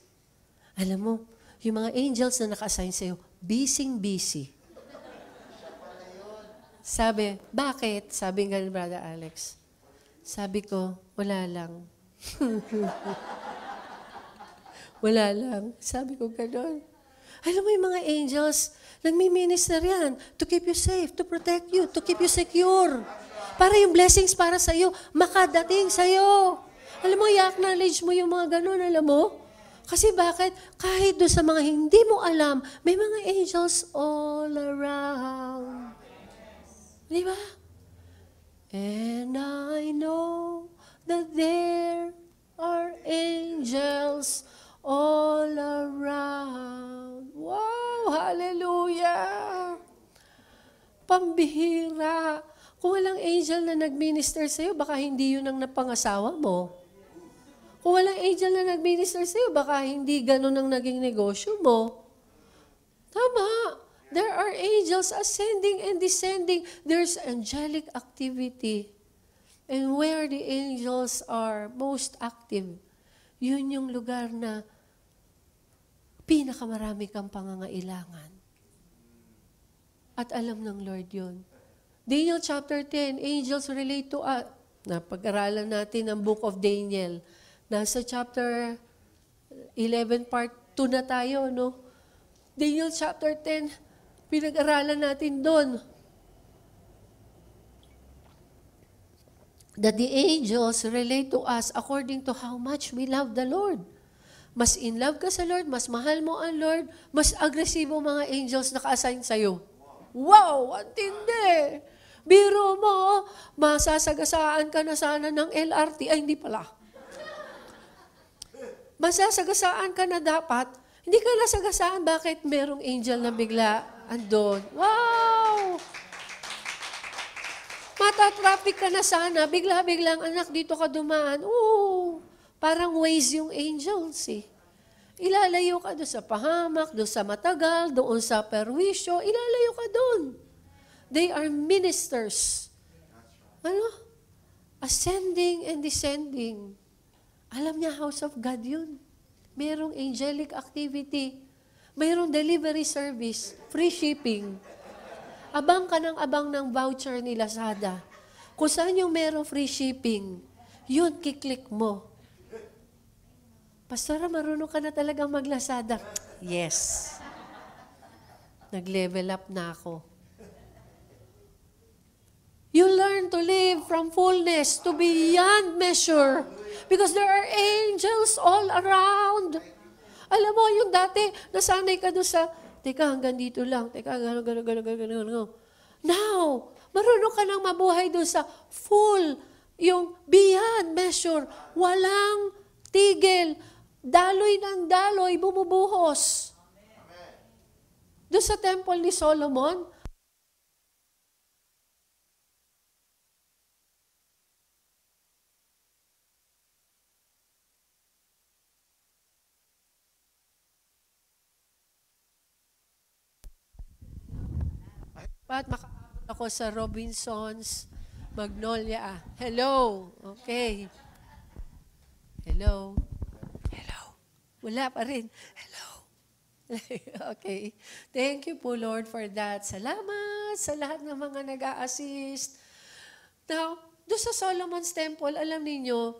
alam mo, yung mga angels na naka-assign sa'yo, busy. Sabi, bakit? Sabi nga ni Brother Alex. Sabi ko, wala lang. Wala lang. Sabi ko, gano'n. Alam mo yung mga angels, nagmi-minister yan to keep you safe, to protect you, to keep you secure. Para yung blessings para sa'yo, makadating sa'yo. Alam mo, i-acknowledge mo yung mga ganun, alam mo? Kasi bakit? Kahit doon sa mga hindi mo alam, may mga angels all around. Di ba? And I know that there are angels all around. Wow! Hallelujah! Pambihira! Kung walang angel na nag-minister sa'yo, baka hindi yun ang napangasawa mo. Kung walang angel na nag-minister sa'yo, baka hindi ganun ang naging negosyo mo. Tama. There are angels ascending and descending. There's angelic activity. And where the angels are most active, yun yung lugar na pinakamarami kang pangangailangan. At alam ng Lord yun. Daniel chapter 10, angels relate to us. Pag-aralan natin ang book of Daniel. Nasa chapter 11, part 2 na tayo, no? Daniel chapter 10, pinag-aralan natin doon. That the angels relate to us according to how much we love the Lord. Mas in love ka sa Lord, mas mahal mo ang Lord, mas agresibo mga angels naka-assign sa'yo. Wow! Ang tindi! Biro mo, masasagasaan ka na sana ng LRT. Ay, hindi pala. Masasagasaan ka na dapat. Hindi ka nasagasaan. Bakit merong angel na bigla andon? Wow! Matatraffic ka na sana. Bigla-biglang, anak, dito ka dumaan. Oo, parang ways yung angels eh. Ilalayo ka doon sa pahamak, doon sa matagal, doon sa perwisyo. Ilalayo ka doon. They are ministers. Ano? Ascending and descending. Alam niya, house of God yun. Mayroong angelic activity. Mayroong delivery service. Free shipping. Abang ka ng voucher ni Lazada. Kung saan yung mayroong free shipping, yun, kiklik mo. Pastora, marunong ka na talagang mag-Lazada. Yes. Nag-level up na ako. You learn to live from fullness to beyond measure. Because there are angels all around. Alam mo, yung dati, nasanay ka doon sa, teka, hanggang dito lang. Teka, gano'n. Now, marunong ka nang mabuhay doon sa full, yung beyond measure. Walang tigil. Daloy ng daloy, bumubuhos. Doon sa temple ni Solomon, at makaabot ako sa Robinsons, Magnolia. Hello. Okay. Hello. Hello. Wala pa rin. Hello. Okay. Thank you po, Lord, for that. Salamat sa lahat ng mga nag-a-assist. Now, doon sa Solomon's Temple, alam niyo,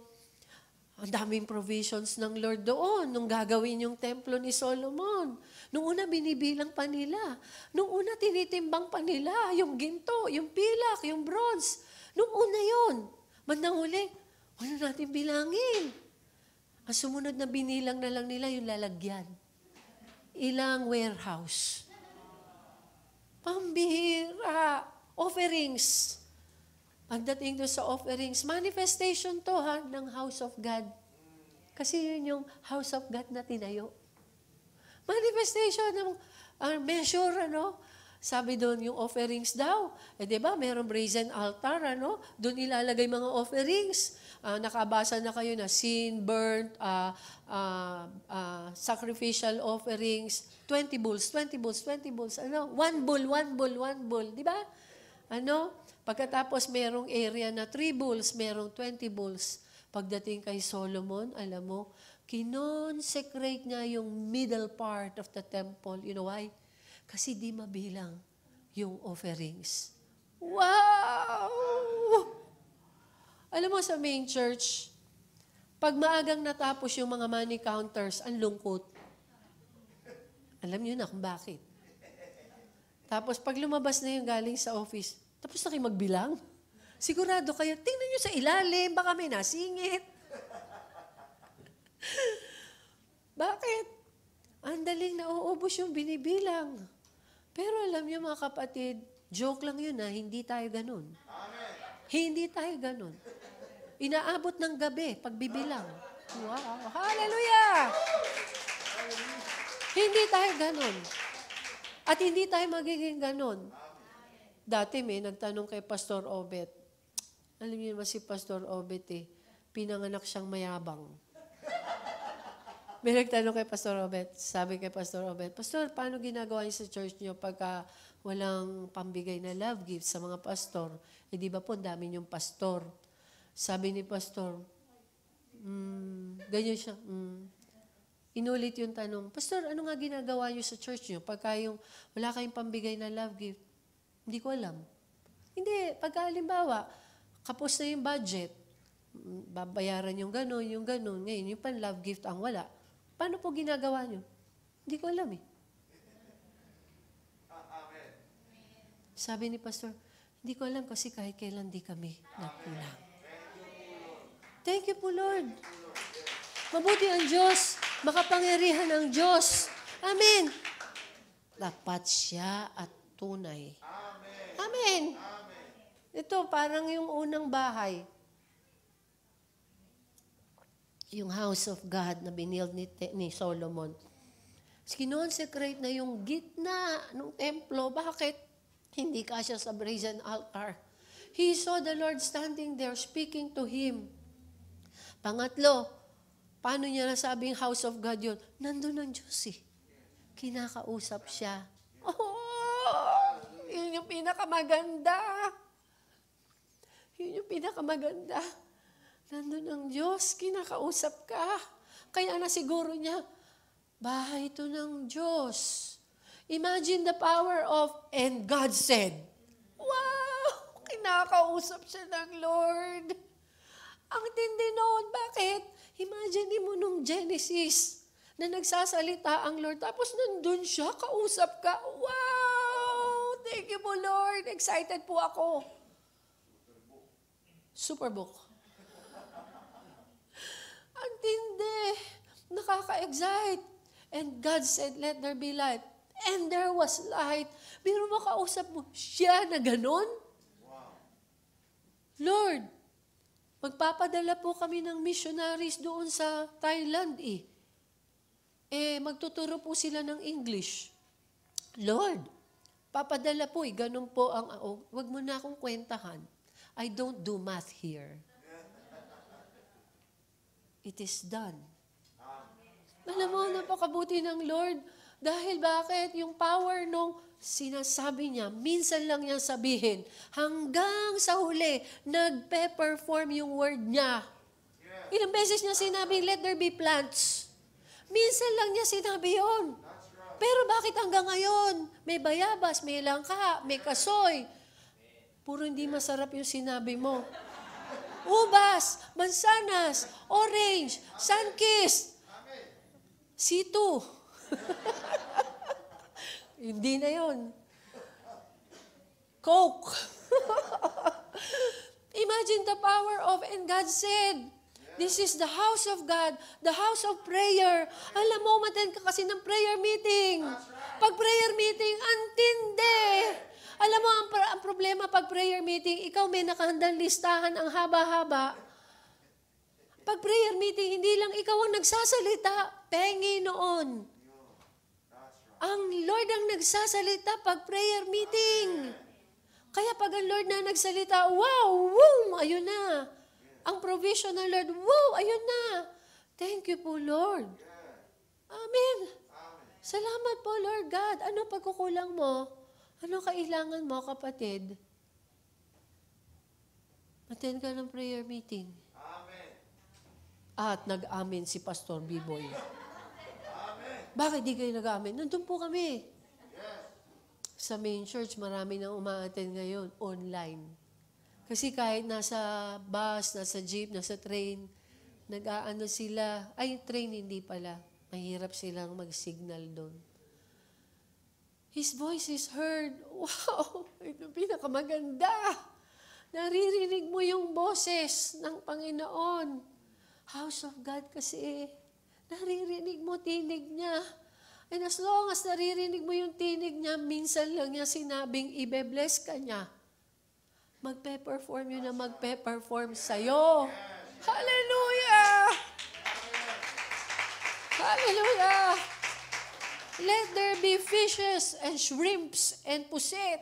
ang daming provisions ng Lord doon nung gagawin yung templo ni Solomon. Nung una, binibilang pa nila. Nung una, tinitimbang pa nila yung ginto, yung pilak, yung bronze. Nung una yun. Bandang huli, ano natin bilangin? Ang sumunod na binilang na lang nila yung lalagyan. Ilang warehouse. Pambihira. Offerings. Pagdating doon sa offerings, manifestation to ng house of God. Kasi yun yung house of God na tinayo. Manifestation ng measure, ano? Sabi doon yung offerings daw. Di ba, mayroong brazen altar, ano? Doon ilalagay mga offerings. Nakabasa na kayo na sin, burnt, sacrificial offerings, 20 bulls. Ano? One bull. Di ba? Ano? Pagkatapos merong area na 3 bulls, merong 20 bulls. Pagdating kay Solomon, alam mo, kinonsecrate niya yung middle part of the temple. You know why? Kasi di mabilang yung offerings. Wow! Alam mo sa main church, pag maagang natapos yung mga money counters, ang lungkot. Alam niyo na kung bakit. Tapos pag lumabas na yung galing sa office, tapos na kayo magbilang? Sigurado kayo, tingnan nyo sa ilalim, baka may nasingit. Bakit? Ang daling nauubos yung binibilang. Pero alam nyo mga kapatid, joke lang yun hindi tayo ganun. Amen. Hindi tayo ganun. Inaabot ng gabi, pagbibilang. Wow! Hallelujah! Hindi tayo ganun. At hindi tayo magiging ganun. Dati may nagtanong kay Pastor Obet. Alam niyo naman si Pastor Obet pinanganak siyang mayabang. May nagtanong kay Pastor Obet. Sabi kay Pastor Obet, Pastor, paano ginagawa niyo sa church niyo pagka walang pambigay na love gifts sa mga pastor? Di ba po, dami niyong pastor. Sabi ni Pastor, ganyan siya, Inulit yung tanong, Pastor, ano nga ginagawa niyo sa church niyo? Pagka yung wala kayong pambigay na love gift, hindi ko alam. Hindi, pagka halimbawa, kapos na yung budget, babayaran yung gano'n. Ngayon, yung pan love gift ang wala. Paano po ginagawa niyo? Hindi ko alam eh. Sabi ni Pastor, hindi ko alam kasi kahit kailan di kami nagkulang. Thank you po, Lord. Mabuti ang Diyos. Makapangyarihan ang Diyos. Amen. Tapat siya at tunay. Amen. Ito, parang yung unang bahay. Yung house of God na binild ni Solomon. Kinonsecrate na yung gitna ng templo. Bakit? Hindi kasya sa brazen altar. He saw the Lord standing there speaking to him. Pangatlo, paano niya nasabing house of God yun? Nandun ang Diyos eh. Kinakausap siya. Oh! Yun yung pinakamaganda. Yun yung pinakamaganda. Nandun ang Diyos, kinakausap ka. Kaya na siguro niya, bahay ito ng Diyos. Imagine the power of, and God said, wow! Kinakausap siya ng Lord. Ang tindi noon. Bakit? Imagine mo nung Genesis na nagsasalita ang Lord. Tapos nandun siya, kausap ka. Wow! Thank you po, Lord. Excited po ako. Superbook. Ang tindi. Nakaka-excite. And God said, let there be light. And there was light. Pero makausap mo, siya na ganon? Wow. Lord, magpapadala po kami ng missionaries doon sa Thailand magtuturo po sila ng English. Lord, papadala po ganun po ang, wag mo na akong kwentahan. I don't do math here. It is done. Alam mo, napakabuti ng Lord. Dahil bakit? Yung power nung sinasabi niya, minsan lang niya sabihin, hanggang sa huli, nagpe-perform yung word niya. Ilang beses niya sinabi, let there be plants. Minsan lang niya sinabi yun. Pero bakit hanggang ngayon? May bayabas, may langka, may kasoy. Puro hindi masarap yung sinabi mo. Ubas, mansanas, orange, sunkissed, C2. Hindi na yun. Coke. Imagine the power of, and God said, this is the house of God, the house of prayer. Alam mo, umattend ka kasi ng prayer meeting. Pag prayer meeting, antindi. Alam mo, ang problema pag prayer meeting, ikaw may nakahandang listahan ang haba-haba. Pag prayer meeting, hindi lang ikaw ang nagsasalita, pengi noon. Ang Lord ang nagsasalita pag prayer meeting. Kaya pag ang Lord na nagsalita, wow, woo, ayun na. Ang provision ng Lord, wow, ayun na. Thank you po, Lord. Amen. Salamat po, Lord God. Ano pagkukulang mo? Ano kailangan mo, kapatid? Attend ka ng prayer meeting. Amen. At nag-amen si Pastor B-Boy. Bakit di kayo nag-amen? Nandun po kami. Sa main church, marami nang uma-attend ngayon, online. Kasi kahit nasa bus, nasa jeep, nasa train, nag-aano sila, ay train hindi pala, mahirap silang mag-signal doon. His voice is heard. Wow! Ito pinakamaganda. Naririnig mo yung boses ng Panginoon. House of God kasi, naririnig mo tinig niya. And as long as naririnig mo yung tinig niya, minsan lang niya sinabing, ibe-bless ka niya. Magpe-perform yun na magpe-perform sa'yo. Hallelujah! Hallelujah! Let there be fishes and shrimps and pusit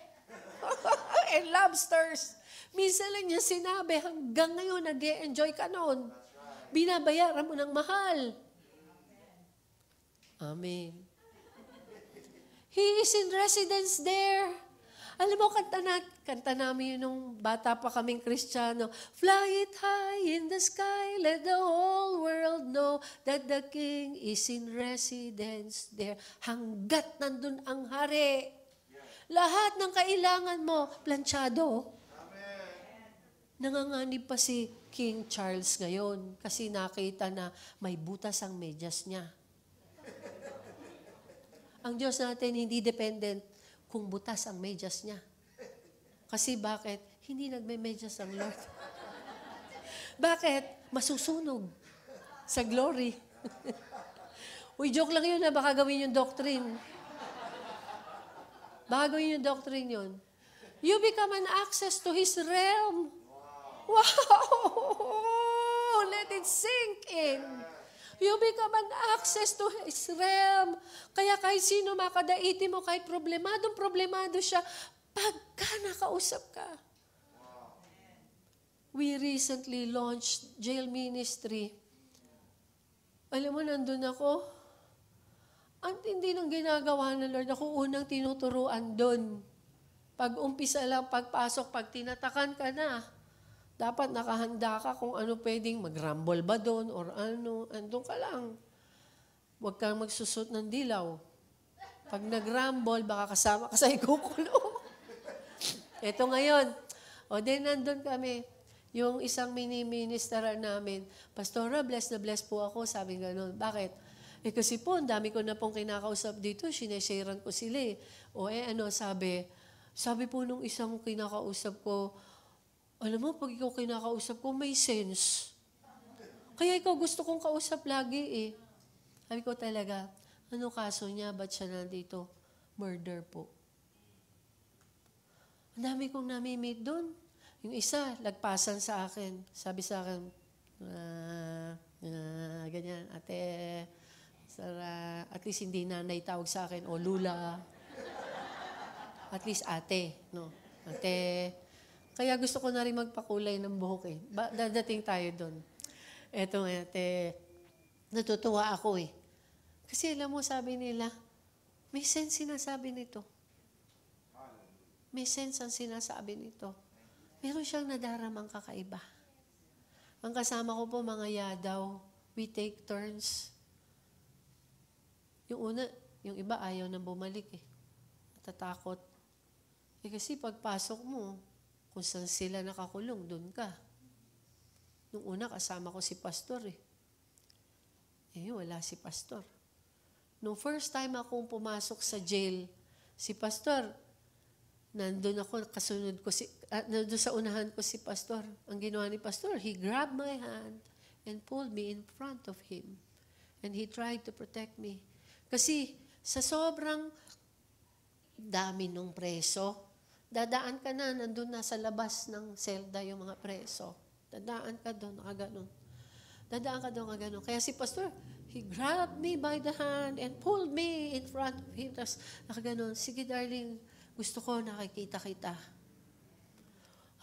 and lobsters. Minsan lang niya sinabi, hanggang ngayon nag-e-enjoy ka noon. Binabayaran mo ng mahal. Amen. He is in residence there. Alam mo, kanta namin yun nung bata pa kaming Kristiyano. Fly it high in the sky, let the whole world know that the King is in residence there. Hanggat nandun ang hari. Lahat ng kailangan mo, planchado. Nanganganib pa si King Charles ngayon kasi nakita na may butas ang medyas niya. Ang Diyos natin hindi dependent kung butas ang medyas niya. Kasi bakit? Hindi nagme-medyas ang Lord. Bakit? Masusunog sa glory. Uy, joke lang yun na baka gawin yung doctrine. Baka gawin yung doctrine yun. You become an access to His realm. Wow! Let it sink in. You become an access to His realm. Kaya kahit sino makadaiti mo, kahit problemado siya, pagka nakausap ka. We recently launched jail ministry. Alam mo, nandun ako. Ang tindi ng ginagawa ng Lord. Ako unang tinuturuan doon. Pag umpisa lang, pagpasok, pag tinatakan ka na, dapat nakahanda ka kung ano pwedeng mag-rumble ba doon or ano. Andun ka lang. Huwag kang magsusot ng dilaw. Pag nag-rumble, baka kasama ka sa ikukulo. Ito ngayon. O din nandun kami. Yung isang mini-minister namin, Pastora, bless na bless po ako. Sabi gano'n. Bakit? Kasi po, ang dami ko na pong kinakausap dito. Sinesharean ko sila eh. O sabi po nung isang kinakausap ko, alam mo, pag ikaw kinakausap ko, may sense. Kaya ikaw gusto kong kausap lagi eh. Sabi ko talaga, ano kaso niya? Ba't siya nandito? Murder po. Ang dami kong nami-meet doon. Yung isa, lagpasan sa akin. Sabi sa akin, ganyan, ate, Sara, at least hindi nanay tawag sa akin, o lula. At least ate, no? Ate. Kaya gusto ko na rin magpakulay ng buhok eh. Dadating tayo doon. Eto ate, natutuwa ako eh. Kasi alam mo, sabi nila, may sense sinasabi nito. May sense ang sinasabi nito. Meron siyang nadaramang kakaiba. Ang kasama ko po, mga yadaw, we take turns. Yung una, yung iba ayaw nang bumalik eh. Natatakot. Kasi pagpasok mo, kung saan sila nakakulong, doon ka. Nung una, kasama ko si pastor eh. Wala si pastor. Nung first time akong pumasok sa jail, si pastor, nandun ako, nandun sa unahan ko si pastor. Ang ginawa ni pastor, he grabbed my hand and pulled me in front of him. And he tried to protect me. Kasi sa sobrang dami nung preso, dadaan ka na, nandun na sa labas ng selda yung mga preso. Dadaan ka doon, nakaganon. Dadaan ka doon, nakaganon. Kaya si pastor, he grabbed me by the hand and pulled me in front of him. Tapos nakaganon, sige darling, gusto ko nakikita kita.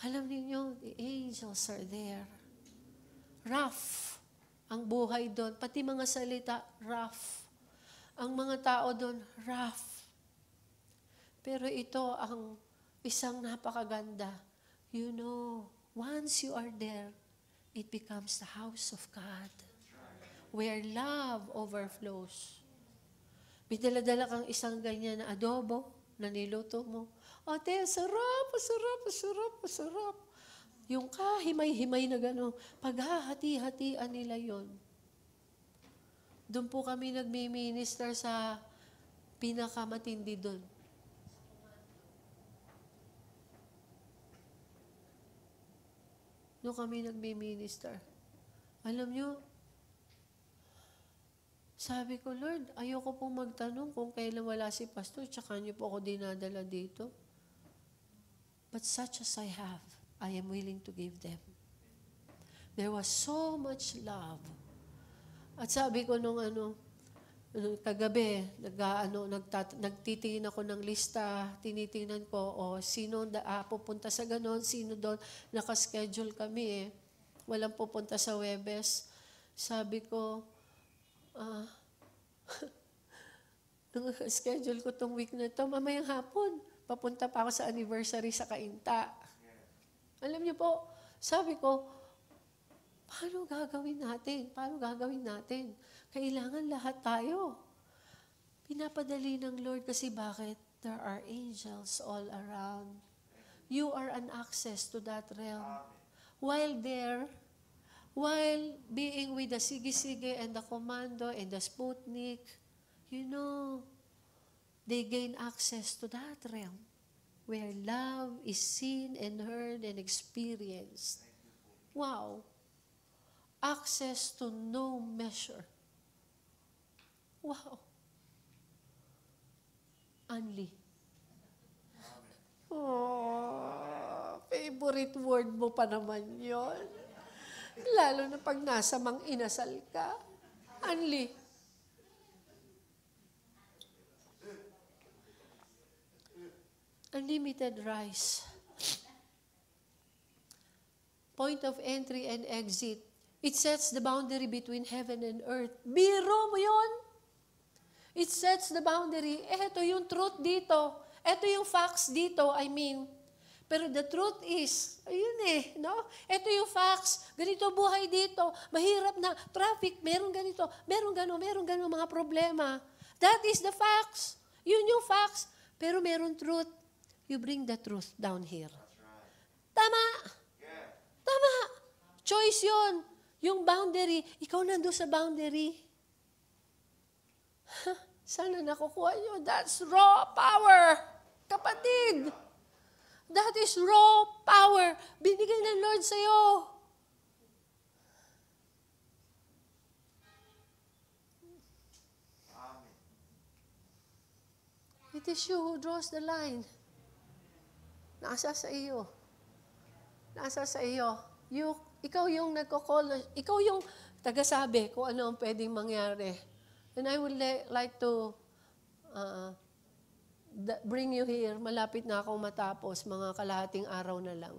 Alam niyo, the angels are there. Rough ang buhay doon. Pati mga salita, rough. Ang mga tao doon, rough. Pero ito ang isang napakaganda. You know, once you are there, it becomes the house of God. Where love overflows. May dala-dala kang isang ganyan na adobo na niluto mo. Ate, sarap. Yung kahimay-himay na gano'n, paghahati-hatian nila yon. Doon po kami nagmi-minister sa pinakamatindi doon. Doon kami nagmi-minister. Alam nyo, sabi ko, Lord, ayoko pong magtanong kung kailan wala si pastor, tsaka nyo po ako dinadala dito. But such as I have, I am willing to give them. There was so much love. At sabi ko nung kagabi, nagtitingin ako ng lista, tinitingnan ko, sino pupunta sa ganon, sino doon, nakaschedule kami eh. Walang pupunta sa Webes. Sabi ko, nung schedule ko tong week na ito, mamayang hapon, papunta pa ako sa anniversary sa Cainta. Alam niyo po, sabi ko, paano gagawin natin? Paano gagawin natin? Kailangan lahat tayo. Pinapadali ng Lord kasi bakit? There are angels all around. You are an access to that realm. While there, while being with the Sige-Sige and the Commando and the Sputnik, you know, they gain access to that realm where love is seen and heard and experienced. Wow. Access to no measure. Wow. Only. Oh, favorite word mo pa naman yon. Lalo na pag nasa mang inasal ka. Only. Unlimited rice. Point of entry and exit. It sets the boundary between heaven and earth. Biro mo yun. It sets the boundary. Ito yung truth dito. Ito yung facts dito, I mean. Pero the truth is, ayun no? Ito yung facts. Ganito buhay dito. Mahirap na. Traffic, meron ganito. Meron gano mga problema. That is the facts. Yun yung facts. Pero meron truth. You bring the truth down here. Tama. Tama. Choice yun. Yung boundary, ikaw nandun sa boundary. Sana nakukuha nyo. That's raw power. Kapatid. That is raw power. Binigay ng Lord sa'yo. It is you who draws the line. Nasa sa iyo. Nasa sa iyo. Ikaw yung nagko-call, ikaw yung tagasabi kung ano ang pwedeng mangyari. And I would like to bring you here. Malapit na akong matapos, mga kalahating araw na lang.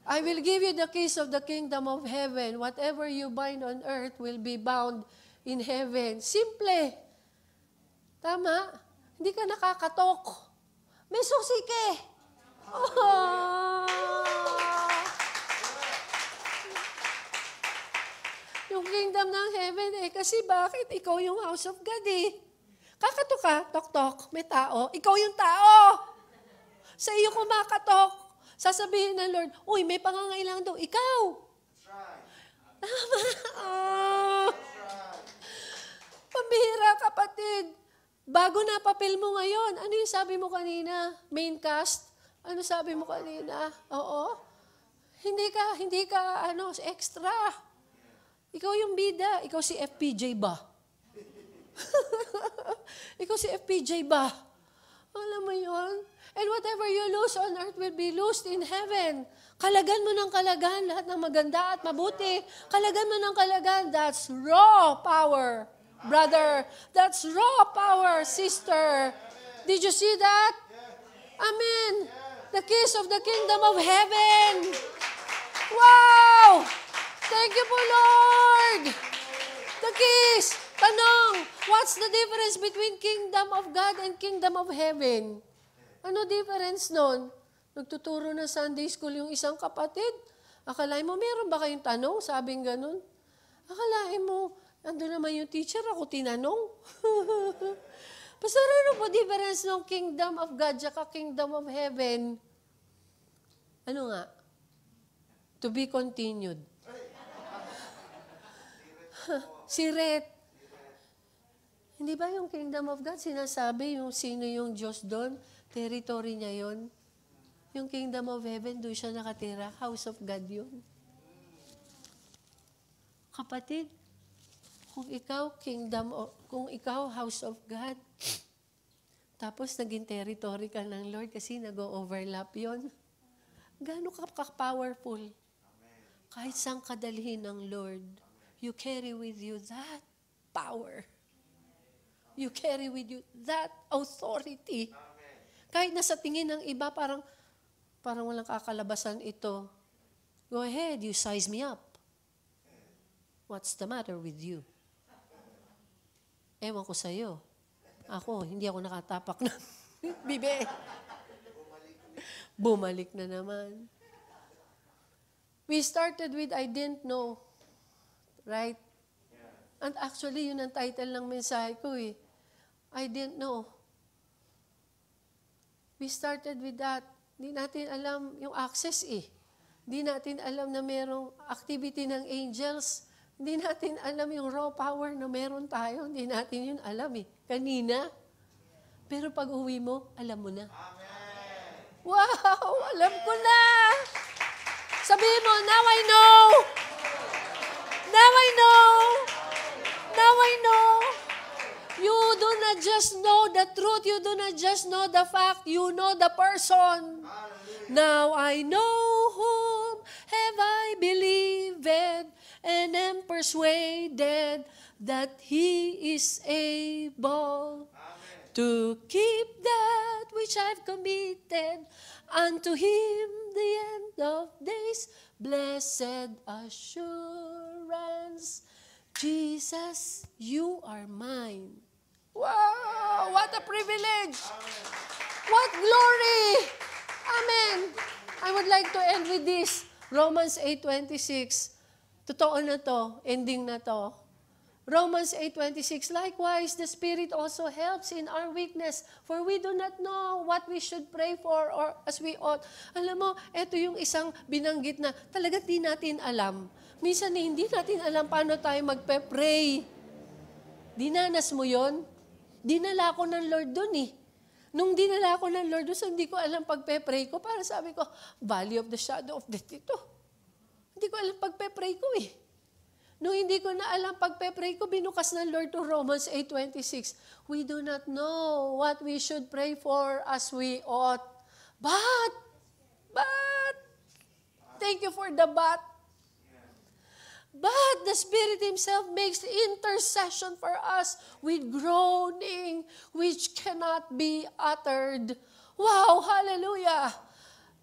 I will give you the keys of the kingdom of heaven. Whatever you bind on earth will be bound in heaven. Simple. Tama? Hindi ka nakakatok. May susi ka eh. Oh. Yung kingdom ng heaven kasi bakit? Ikaw yung house of God Kakatok ka, tok-tok, may tao. Ikaw yung tao. Sa iyo kumakatok. Sasabihin ng Lord, uy, may pangangailangan daw. Ikaw. Tama. Pambihira, kapatid. Bago na papel mo ngayon, ano yung sabi mo kanina? Main cast? Ano sabi mo kanina? Oo. Hindi ka extra. Ikaw yung bida. Ikaw si FPJ ba? Ikaw si FPJ ba? Alam mo yun? And whatever you lose on earth will be loosed in heaven. Kalagan mo ng kalagan lahat ng maganda at mabuti. Kalagan mo ng kalagan. That's raw power, brother. That's raw power, sister. Did you see that? Amen. The keys of the kingdom of heaven. Wow! Thank you po, Lord. The keys. Tanong, what's the difference between kingdom of God and kingdom of heaven? Ano difference nun? Nagtuturo ng Sunday school yung isang kapatid. Akalain mo, meron ba kayong tanong? Sabing ganun. Akalain mo, ando naman yung teacher, ako tinanong. Pastor, ano po difference ng kingdom of God at kingdom of heaven? Ano nga? To be continued. Siret. Hindi ba yung kingdom of God, sinasabi yung sino yung Diyos doon, territory niya yon. Yung kingdom of heaven, doon siya nakatira. House of God yun. Kapatid, kung ikaw house of God, tapos naging territory ka ng Lord kasi nag-overlap yon. Gaano ka powerful? Kahit saan kadalhin ng Lord, you carry with you that power. You carry with you that authority. Kahit nasa tingin ng iba, parang walang kakalabasan ito. Go ahead, you size me up. What's the matter with you? Ewan ko sa'yo. Ako, hindi ako nakatapak ng bibe. Bumalik na naman. We started with, I didn't know. Right? And actually, yun ang title ng mensahe ko eh. I didn't know. We started with that. Hindi natin alam yung access eh. Hindi natin alam na merong activity ng angels. Hindi natin alam yung raw power na meron tayo. Hindi natin yun alam eh. Kanina. Pero pag uwi mo, alam mo na. Amen. Wow! Alam ko na! Sabihin mo, now I know! Now I know! Now I know! You do not just know the truth. You do not just know the fact. You know the person. Now I know whom have I believed and am persuaded that He is able to keep that which I've committed unto Him the end of days. Blessed assurance, Jesus, you are mine. Wow! What a privilege! What glory! Amen! I would like to end with this. Romans 8:26. Totoo na to. Ending na to. Romans 8:26. Likewise, the Spirit also helps in our weakness, for we do not know what we should pray for or as we ought. Alam mo, ito yung isang binanggit na talagang di natin alam. Minsan hindi natin alam paano tayo magpe-pray. Dinanas mo yon? Dinala ko ng Lord dun eh. Nung dinala ko ng Lord dun, so hindi ko alam pagpe-pray ko. Para sabi ko, valley of the shadow of death ito. Hindi ko alam pagpe-pray ko eh. Nung hindi ko na alam pagpe-pray ko, binukas ng Lord to Romans 8:26. We do not know what we should pray for as we ought. But, thank you for the but. But the Spirit Himself makes intercession for us with groaning which cannot be uttered. Wow, hallelujah.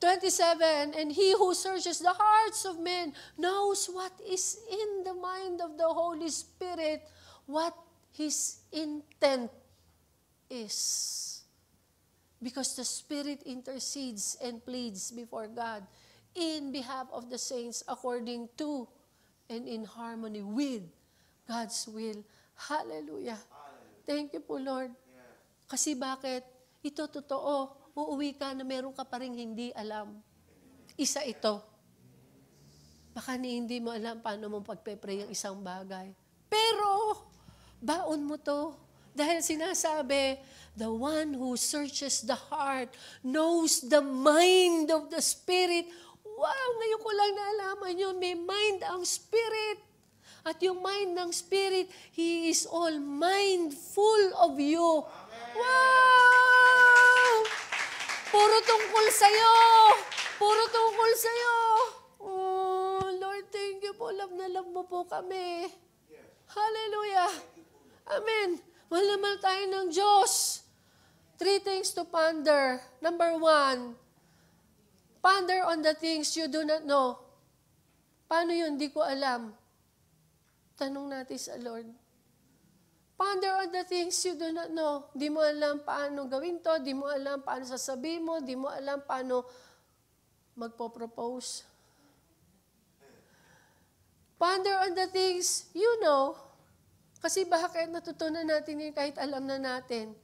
27, and He who searches the hearts of men knows what is in the mind of the Holy Spirit, what His intent is. Because the Spirit intercedes and pleads before God in behalf of the saints according to and in harmony with God's will. Hallelujah. Thank you po, Lord. Kasi bakit? Ito totoo. Uuwi ka na meron ka pa rin hindi alam. Isa ito. Baka hindi mo alam paano mo pagpe-pray ang isang bagay. Pero, baon mo to. Dahil sinasabi, the one who searches the heart knows the mind of the Spirit. Wow, ngayon ko lang naalaman yun. May mind ang Spirit. At yung mind ng Spirit, He is all mindful of you. Amen. Wow! Puro tungkol sa'yo. Puro tungkol sa'yo. Oh, Lord, thank you po. Love na love mo po kami. Hallelujah. Amen. Mahal na mahal tayo ng Diyos. 3 things to ponder. Number 1, ponder on the things you do not know. Paano yun? Di ko alam. Tanong natin sa Lord. Ponder on the things you do not know. Di mo alam paano gawin to. Di mo alam paano sasabihin mo. Di mo alam paano magpo-propose. Ponder on the things you know. Kasi bakit natutunan natin yun kahit alam na natin.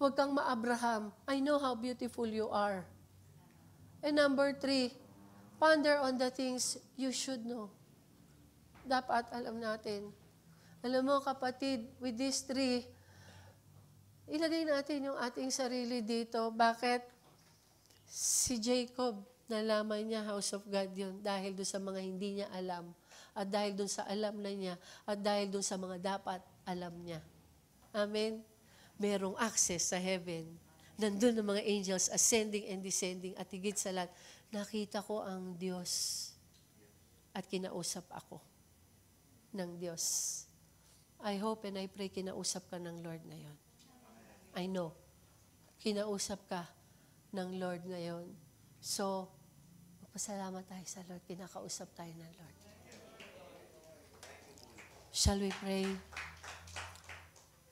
Huwag kang ma-Abraham. I know how beautiful you are. And number 3, ponder on the things you should know. Dapat alam natin. Alam mo kapatid, with these 3, ilagay natin yung ating sarili dito. Bakit? Si Jacob, nalaman niya house of God yun dahil doon sa mga hindi niya alam. At dahil doon sa alam na niya. At dahil doon sa mga dapat alam niya. Amen? Merong access sa heaven. Nandun ang mga angels ascending and descending at higit sa lahat, nakita ko ang Diyos at kinausap ako ng Diyos. I hope and I pray kinausap ka ng Lord ngayon. I know. Kinausap ka ng Lord ngayon. So, magpasalamat tayo sa Lord. Kinakausap tayo ng Lord. Shall we pray?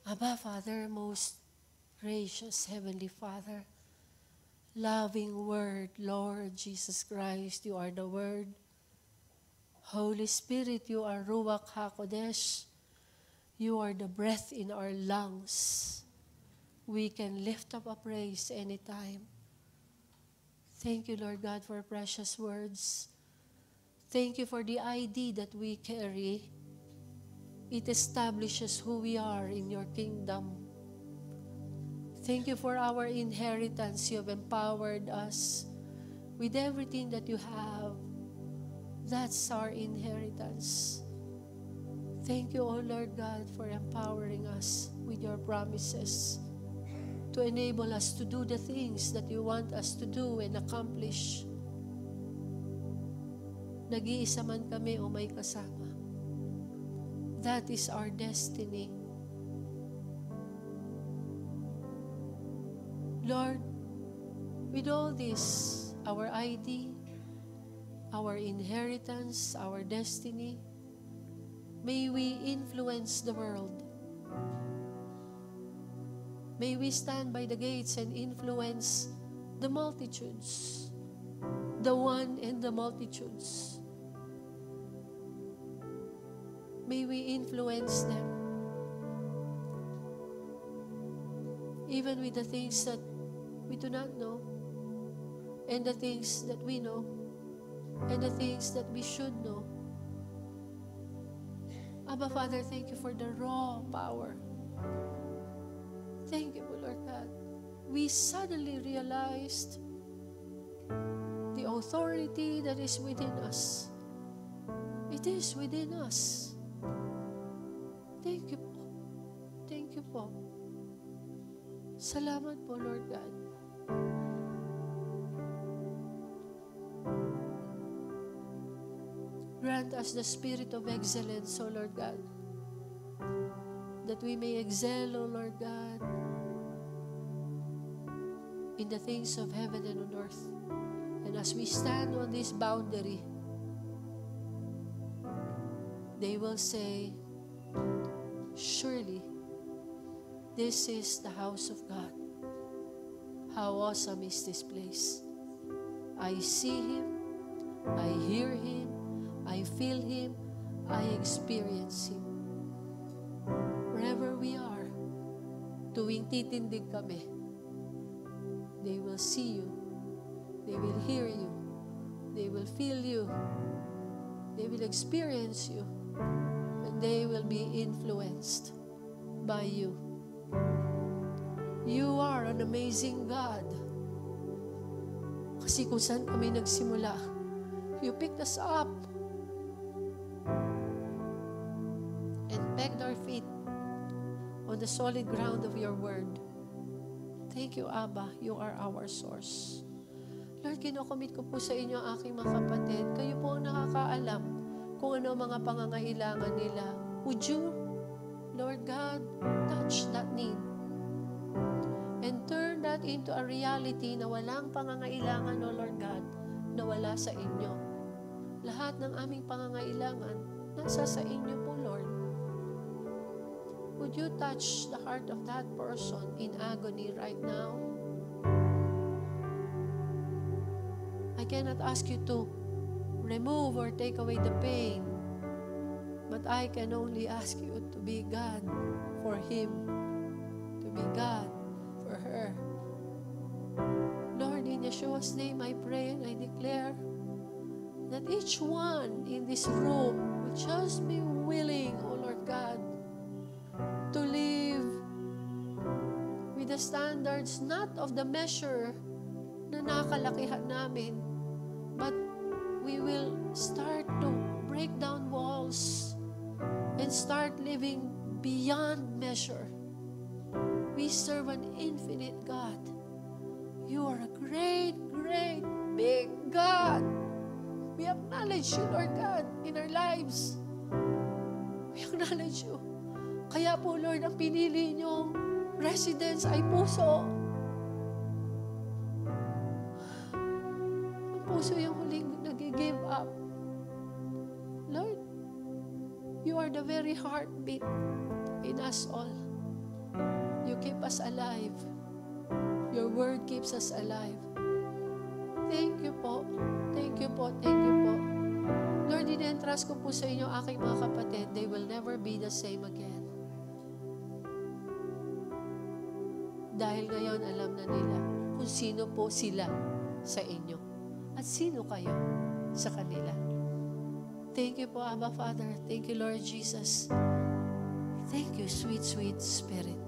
Abba, Father, most gracious Heavenly Father, loving Word, Lord Jesus Christ, you are the Word. Holy Spirit, you are Ruach HaKodesh. You are the breath in our lungs. We can lift up a praise anytime. Thank you, Lord God, for precious words. Thank you for the ID that we carry. It establishes who we are in your kingdom. Thank you for our inheritance. You have empowered us with everything that you have. That's our inheritance. Thank you, O Lord God, for empowering us with your promises to enable us to do the things that you want us to do and accomplish. Nag-iisa man kami o may kasama. That is our destiny. Lord, with all this, our ID, our inheritance, our destiny, may we influence the world. May we stand by the gates and influence the multitudes, the one and the multitudes. May we influence them, even with the things that we do not know, and the things that we know, and the things that we should know. Abba, Father, thank you for the raw power. Thank you, Lord God. We suddenly realized the authority that is within us. It is within us. Thank you po. Thank you po. Salamat po, Lord God. Grant us the spirit of excellence, O Lord God, that we may excel, O Lord God, in the things of heaven and on earth. And as we stand on this boundary, they will say, surely, this is the house of God. How awesome is this place. I see Him, I hear Him, I feel Him, I experience Him. Wherever we are, tuwing titindig kami, they will see you, they will hear you, they will feel you, they will experience you, and they will be influenced by you. You are an amazing God. Kasi kung saan kami nagsimula, you picked us up and pegged our feet on the solid ground of your word. Thank you, Abba. You are our source. Lord, kinocommit ko po sa inyo ang aking mga kapatid. Kayo po ang nakakaalam kung ano ang mga pangangailangan nila. Would you, Lord God, touch that need and turn that into a reality na walang pangangailangan, O Lord God, na wala sa inyo. Lahat ng aming pangangailangan nasa sa inyo po, Lord. Would you touch the heart of that person in agony right now? I cannot ask you to remove or take away the pain, but I can only ask you to be God for him, to be God for her. Lord, in Yeshua's name I pray and I declare that each one in this room would just be willing, O Lord God, to live with the standards not of the measure na nakalakihan namin, but we will start to break down walls and start living beyond measure. We serve an infinite God. You are a great, great, big God. We acknowledge you, Lord God, in our lives. We acknowledge you. Kaya po, Lord, ang pinili niyong residence ay puso. Ang puso yung huling nag-give up. Lord, you are the very heartbeat in us all. You keep us alive. Your word keeps us alive. Thank you po. Thank you po. Thank you po. Lord, in-entrust ko po sa inyo aking mga kapatid. They will never be the same again. Dahil ngayon alam na nila kung sino po sila sa inyo at sino kayo sa kanila. Thank you po, Abba Father. Thank you, Lord Jesus. Thank you, sweet, sweet Spirit.